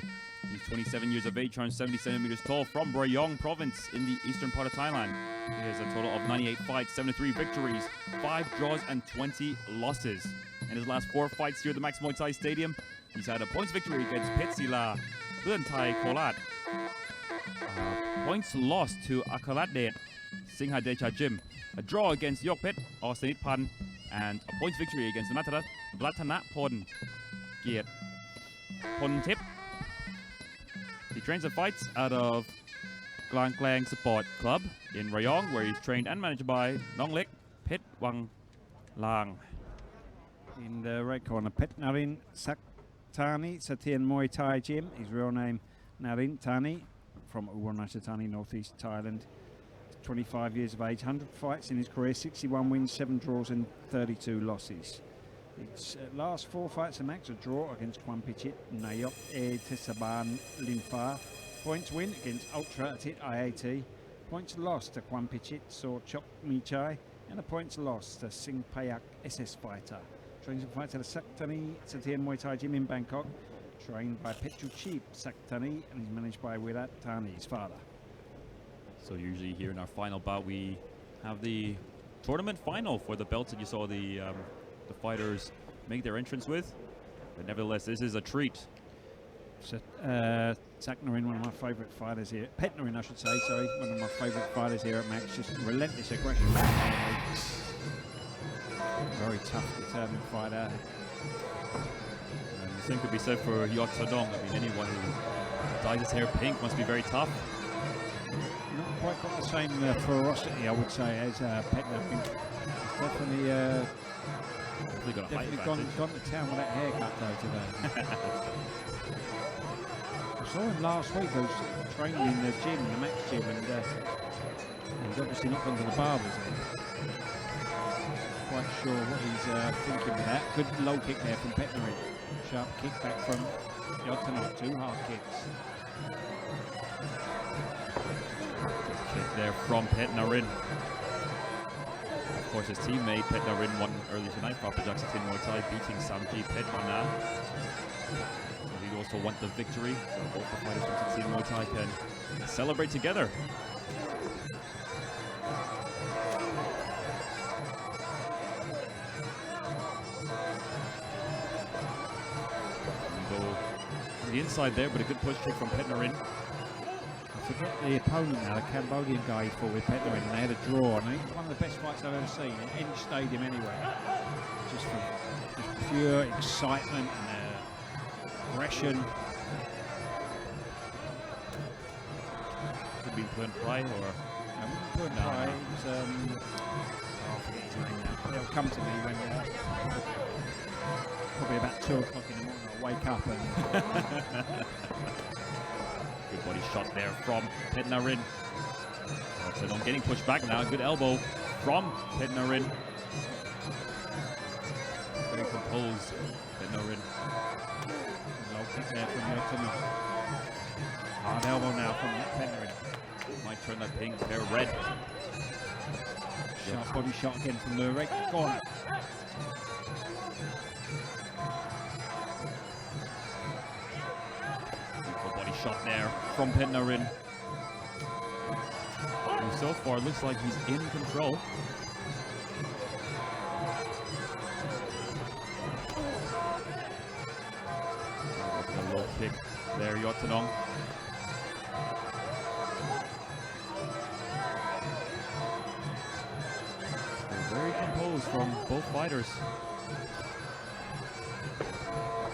He's 27 years of age, 170 centimeters tall, from Rayong Province in the eastern part of Thailand. He has a total of 98 fights, 73 victories, 5 draws, and 20 losses. In his last 4 fights here at the Max Muay Thai Stadium, he's had a points victory against Petsila, Luan Thai Kolat. Points lost to Akalat Singha Decha Jim, a draw against Yokpet or Sanit Pan, and a points victory against Latana Pon Giat Pon Tip. He trains and fights out of Klang Klang Sport Club in Rayong, where he's trained and managed by Nong Lek Phet Wang Lang. In the red corner, Phet Narin Sakthani Sathien Muay Thai Gym. His real name Narin Thani, from Ubon Ratchathani, northeast Thailand. 25 years of age, 100 fights in his career, 61 wins, 7 draws and 32 losses. His last 4 fights are max a draw against Kwan Pichit, Nayok E Tesaban Linfa. Points win against Ultra Atit IAT. Points lost to Kwan Pichit, Saw Chok Michai. And a points lost to Sing Payak SS Fighter. Trains and fights at the Sakthani Sathien Muay Thai Gym in Bangkok. Trained by Petru Cheap Sakthani and is managed by Wirat Thani, his father. So usually here in our final bout, we have the tournament final for the belts that you saw the fighters make their entrance with. But nevertheless, this is a treat. So, Zach Narin, one of my favourite fighters here. Phet Narin, I should say, sorry. One of my favourite fighters here at Max. Just relentless aggression. Very tough, determined fighter. And the same could be said for Yottanong. I mean, anyone who dyes his hair pink must be very tough. Not quite got the same ferocity, I would say, as Phet Narin. Definitely, Definitely gone to town with that haircut though today. I saw him last week. I was training in the gym, the Max gym, and he's obviously not gone to the barbers. quite sure what he's thinking with that. Good low kick there from Petnarin. Sharp kick back from Yotanok. 2 hard kicks. Kick there from Petnarin. Of course, his teammate Petnarin won earlier tonight for Upper Jackson Muay Thai, beating Samji Petrana. So he also won the victory. So both the fighters from Jackson Muay Thai can celebrate together. Go on the inside there, but a good push kick from Petnarin. I forget the opponent now, the Cambodian guy he fought with Petnarin, and they had a draw. And I think it's one of the best fights I've ever seen in any stadium anyway. Just pure excitement and aggression. Could be Puen Prai or Puen Prai, it was, I forget his name now. It'll come to me when probably about 2 o'clock in the morning I'll wake up and good body shot there from Petnarin. Yotanong getting pushed back now. Good elbow from Petnarin. Very composed, Petnarin. low kick there from Yotanok. Hard elbow now from Petnarin. Might turn that pink pair red. Sharp body shot again from the red corner. Beautiful body shot there from Petnarin. Who so far looks like he's in control. A low kick there, Yotanong. Very composed from both fighters.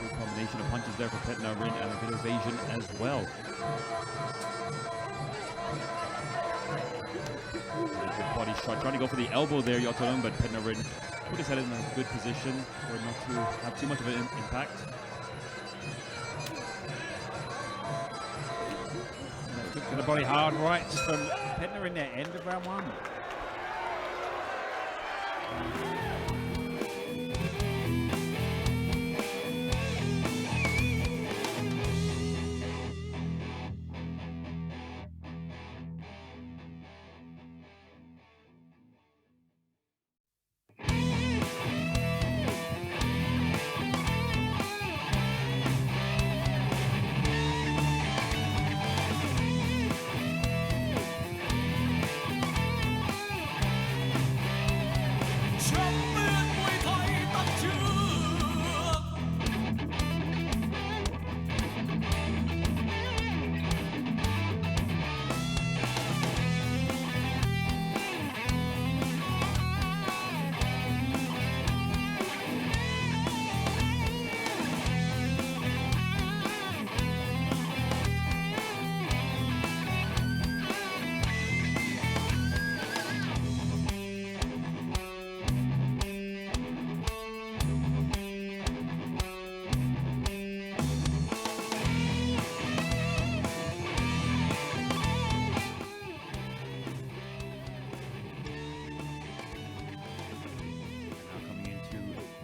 Good combination of punches there for Petnarin and a good evasion as well. Good body shot, trying to go for the elbow there, Yotanong, but Petnarin put his head in a good position for not to have too much of an impact. Kick to the body, hard rights from Petnarin there, end of round 1.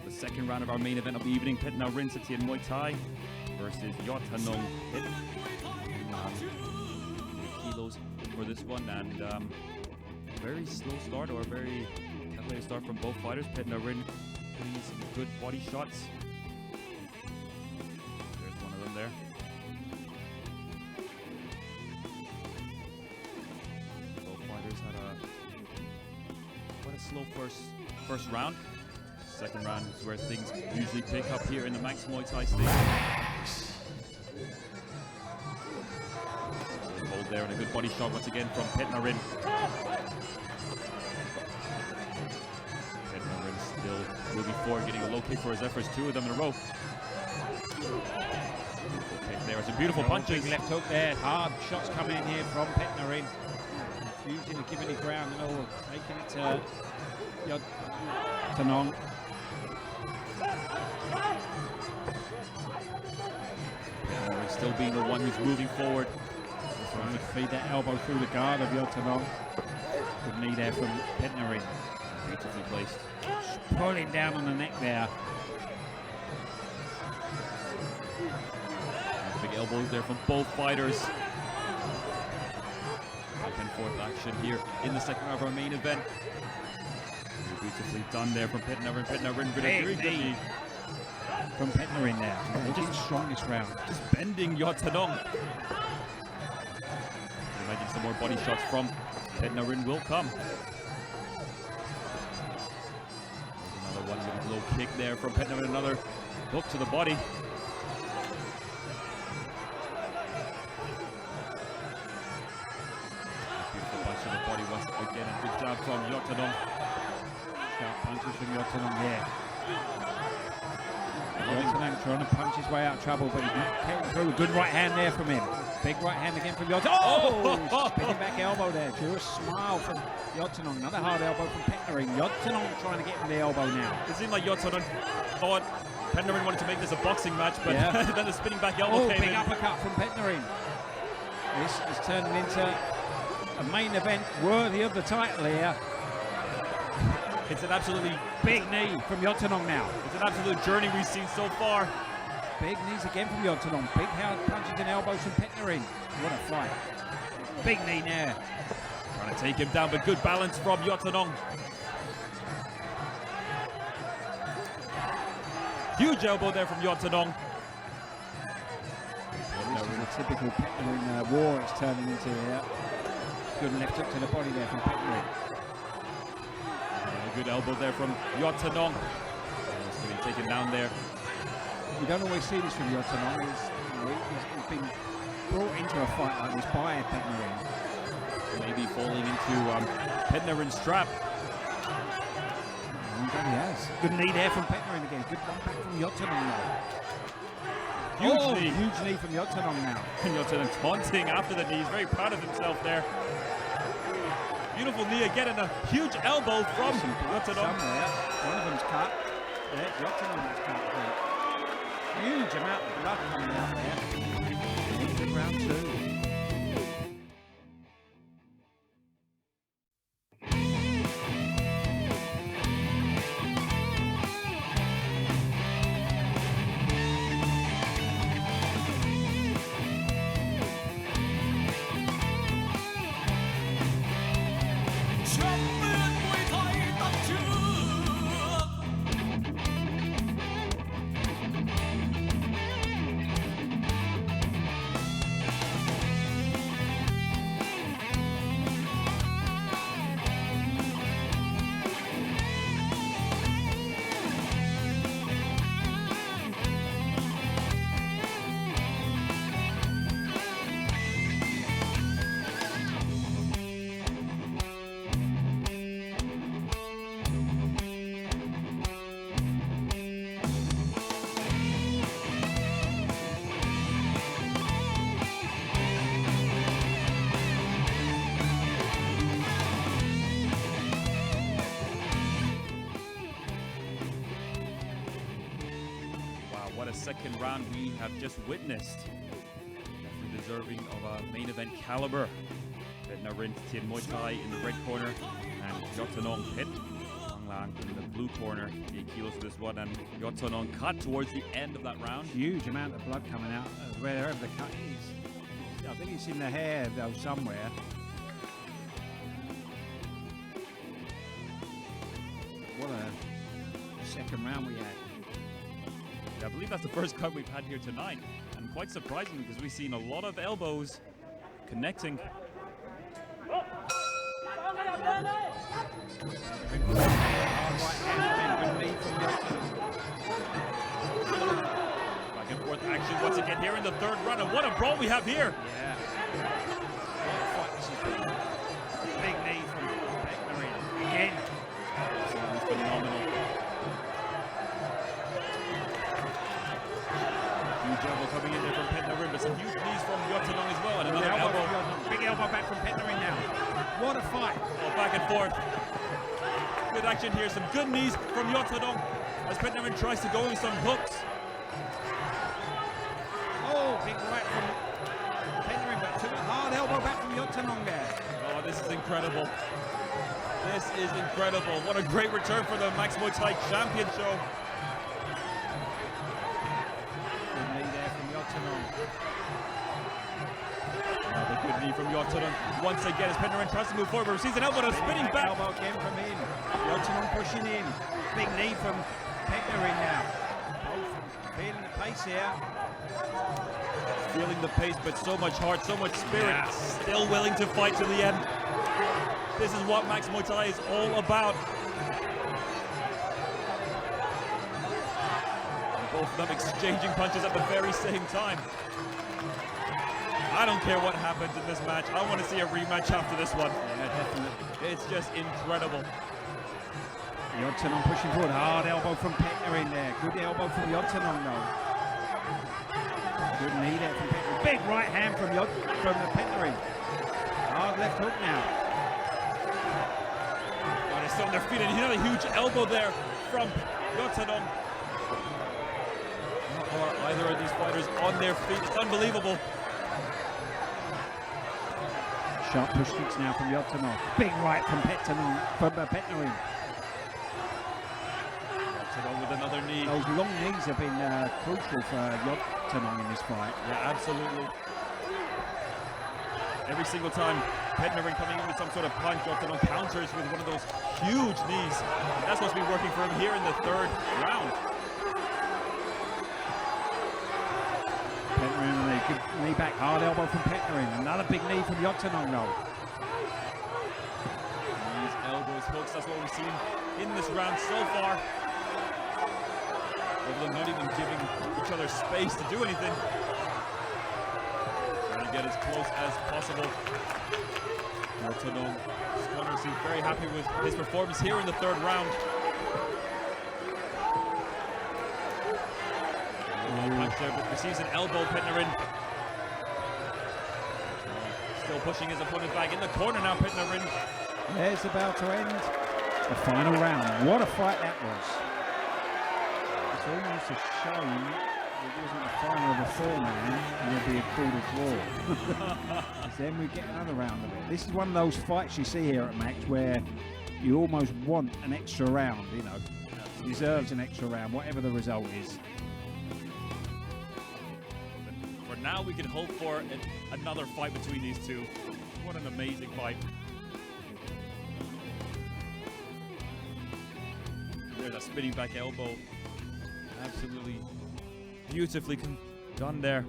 Second round of our main event of the evening, Petnarin Sathien Muay Thai versus Yotanong Pit. 8 kilos for this one, and very slow start or very calculated start from both fighters. Petnarin putting in some good body shots. There's one of them there. Both fighters had quite a slow first round. Second round is where things usually pick up here in the Max Muay Thai Stadium. Hold there and a good body shot once again from Petnarin. Petnarin still moving forward, getting a low kick for his efforts, 2 of them in a row. Okay, there's some beautiful punches. Big left hook there, hard shots coming in here from Petnarin. Refusing to give any ground at all, taking it to Yotanong. Still being the one who's moving forward. Trying to feed that elbow through the guard of Yotanong. Good knee there from Petnarin. Beautifully placed. Pulling down on the neck there. Big elbows there from both fighters. Back and forth action here in the second round of our main event. Beautifully done there from Petnarin. Petnarin with a very good knee. From Petnarin there. Just the strongest round. Just bending Yottanong. Imagine some more body shots from Petnarin will come. There's another one with a low kick there from Petnarin. Another hook to the body. Beautiful punch to the body once again. A good job from Yottanong. Sharp punches from Yottanong there. Yottanong trying to punch his way out of trouble, but he's not getting through. A good right hand there from him. Big right hand again from Yottanong. Oh! Spinning back elbow there. Drew a smile from Yottanong. Another hard elbow from Petnarin. Yottanong trying to get him the elbow now. It seemed like Yottanong thought Petnarin wanted to make this a boxing match, but Yeah. then the spinning back elbow came Big in. uppercut from Petnarin. This is turning into a main event worthy of the title here. It's an absolutely Big knee from Yottanong now. It's an absolute journey we've seen so far. Big knees again from Yottanong. Big hard punches and elbows from Petnarin. What a fight. Big knee there. Trying to take him down, but good balance from Yottanong. Huge elbow there from Yottanong. This is a typical Petnarin war it's turning into here. Good left hook to the body there from Petnarin. A good elbow there from Yottanong. He's getting taken down there. You don't always see this from Yottanong. He's been brought into a fight like this by Petnarin. Maybe falling into Petnarin's trap. He has. Good knee there from Petnarin again. Good one back from Yottanong now. Huge knee. Huge knee from Yottanong now. And Yottanong taunting after the knee. He's very proud of himself there. Beautiful knee again and a huge elbow from Some blood Yottanong. somewhere. One of them's cut. Yeah, Yottanong's cut there. Huge amount of blood coming out there. Into round two. Second round we have just witnessed. Definitely deserving of a main event caliber. Petnarin Tien Muay Thai in the red corner and Yottanong Pet Wang Lang in the blue corner. 8 kilos for this one, and Yottanong cut towards the end of that round. Huge amount of blood coming out wherever the cut is. I think it's in the hair though somewhere. What a second round we had. I believe that's the first cut we've had here tonight, and quite surprising because we've seen a lot of elbows connecting. Back and forth action once again here in the third round, and what a brawl we have here. Yeah. Big knee from Petnarin again. Absolutely phenomenal. Huge elbow coming in there from Petnarin, but some huge knees from Yottanong as well, and another elbow. Big elbow back from Petnarin now. What a fight. Oh, back and forth. Good action here. Some good knees from Yottanong as Petnarin tries to go in some hooks. Oh, big right from Petnarin, but took a hard elbow back from Yottanong there. Oh, this is incredible. This is incredible. What a great return for the Max Muay Thai champion show. Good knee there from Yotanon. Another good knee from Yotanon. Once again, as Petnarin tries to move forward, but receives an elbow and a spinning back. Elbow again from in. Yotanon pushing in. Big knee from Petnarin now. Both feeling the pace here. Feeling the pace, but so much heart, so much spirit. Still willing to fight to the end. This is what Max Muay Thai is all about. And both of them exchanging punches at the very same time. I don't care what happens in this match. I want to see a rematch after this one. Yeah, definitely. It's just incredible. Yotanon pushing forward. Hard elbow from Petnarin there. Good elbow from Yotanon though. Good knee there from Petnarin. Big right hand from the Petnarin. Hard left hook now. Oh, they're still on their feet, and another huge elbow there from Yotanon. Or either of these fighters on their feet. It's unbelievable. Sharp push kicks now from Yotanon. Big right from Petnarin. Yotanon with another knee. Those long knees have been crucial for Yotanon in this fight. Yeah, absolutely. Every single time Petnarin coming in with some sort of punch, Yotanon counters with one of those huge knees. And that's what's been working for him here in the third round. Petnarin with a good knee back, hard elbow from Petnarin. Another big knee from Yotanon though. Knees, elbows, hooks, that's what we've seen in this round so far. Both of them not even giving each other space to do anything. Trying to get as close as possible. Yotanon corner seems very happy with his performance here in the third round. Punch there, but receives an elbow. Petnarin still pushing his opponent back in the corner now. Petnarin. Yeah, it's about to end the final round. What a fight that was. It's almost a shame it wasn't the final of a four-man and there'd be a quarter draw. Then we get another round of it. This is one of those fights you see here at Max where you almost want an extra round, you know. Deserves an extra round, whatever the result is. For now, we can hope for another fight between these two. What an amazing fight. There's a spinning back elbow. Absolutely beautifully done there.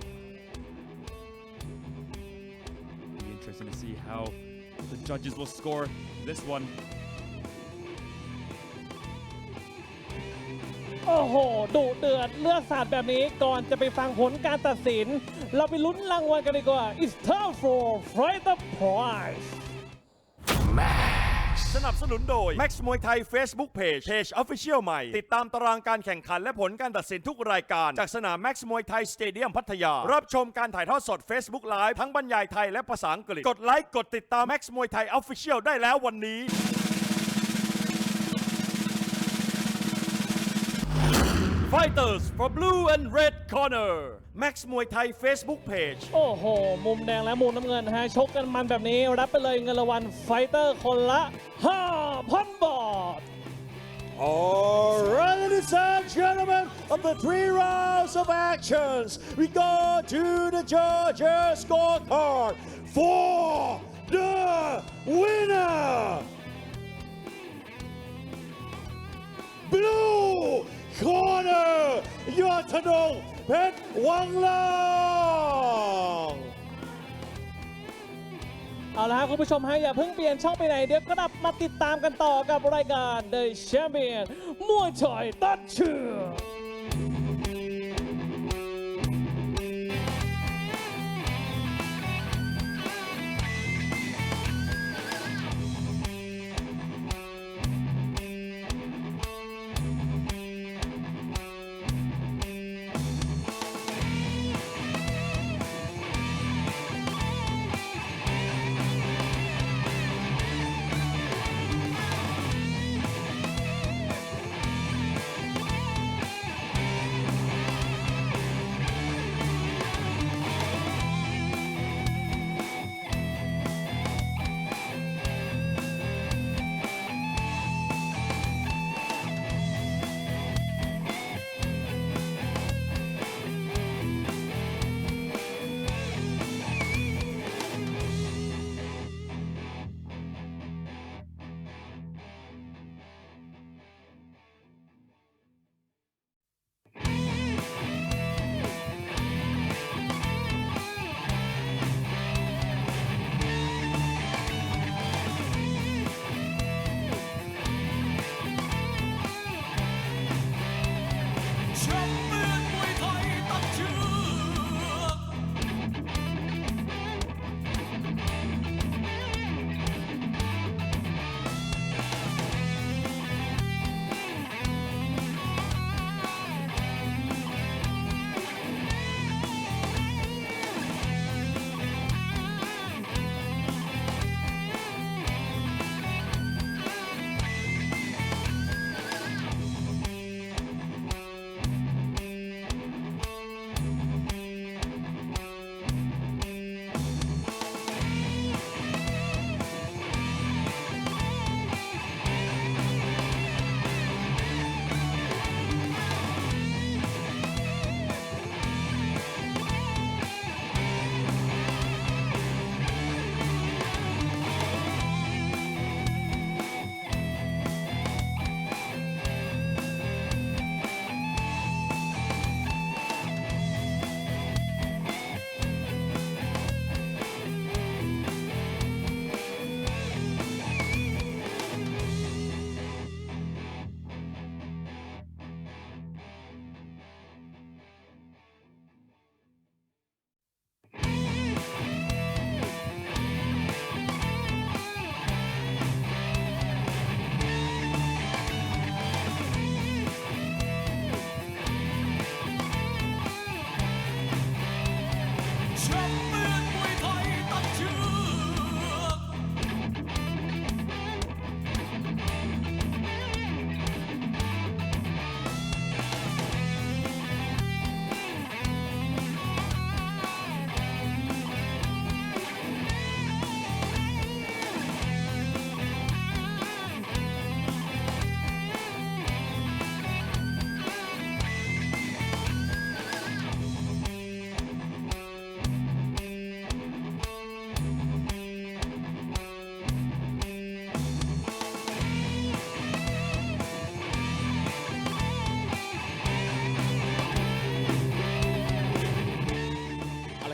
Be interesting to see how the judges will score this one. โอ้โหดุเดือดเลือดสาดแบบนี้ก่อนจะไปฟังผลการตัดสิน เราไปลุ้นรางวัลกันดีกว่า It's time for Fighter Prize สนับสนุนโดย Max Muay Thai Facebook Page Official ใหม่ ติดตามตารางการแข่งขันและผลการตัดสินทุกรายการ จากสนาม Max Muay Thai Stadium พัทยา รับชมการถ่ายทอดสด Facebook Live ทั้งบรรยายไทยและภาษาอังกฤษ กดไลค์กดติดตาม Max Muay Thai Official ได้แล้ววันนี้ Fighters for blue and red corner Max Muay Thai Facebook Page โอ้โห มุมแดงและมุมน้ำเงินฮะชกกันมันแบบนี้ รับไปเลยเงินรางวัลไฟเตอร์คนละ 5,000 บาท All right, ladies and gentlemen, of the 3 rounds of actions, we go to the judges' scorecard for the winner. Blue corner, Yotanon Pet Wang Lang. เอาละครับคุณผู้ชมฮะอย่าเพิ่งเปลี่ยนช่องไปไหน เดี๋ยวกลับมาติดตามกันต่อกับรายการ The Champion มวยไทยตัดเชือก All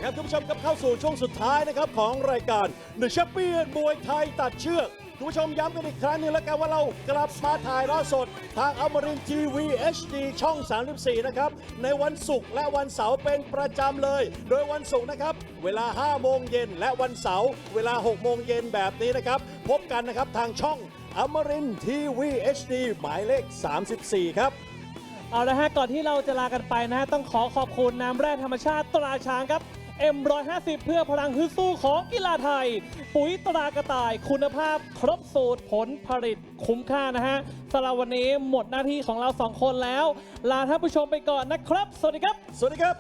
ครับคุณผู้ชมครับเข้าสู่ช่วงสุดท้ายนะครับของรายการ The Champion มวยไทยตัดเชือกคุณผู้ชมย้ำกันอีกครั้งหนึงแล้วกันว่าเรากลับมาถ่ายทอดสดทางอมรินทร์ทีวี HD ช่อง 34 นะครับในวันศุกร์และวันเสาร์เป็นประจำเลย โดยวันศุกร์นะครับเวลา 5 โมงเย็นและวันเสาร์เวลา 6 โมงเย็นแบบนี้นะครับพบกันนะครับทางช่องอมรินทร์ทีวี HD หมายเลข 34 ครับ เอาละฮะก่อนที่เราจะลากันไปนะฮะต้องขอขอบคุณน้ำแร่ธรรมชาติตราช้างครับ M150 เพื่อพลังฮึดสู้ของกีฬาไทย ปุ๋ยตรากระต่ายคุณภาพครบสูตรผลผลิตคุ้มค่านะฮะสำหรับวันนี้หมดหน้าที่ของเราสองคนแล้ว ลาท่านผู้ชมไปก่อนนะครับ สวัสดีครับ สวัสดีครับ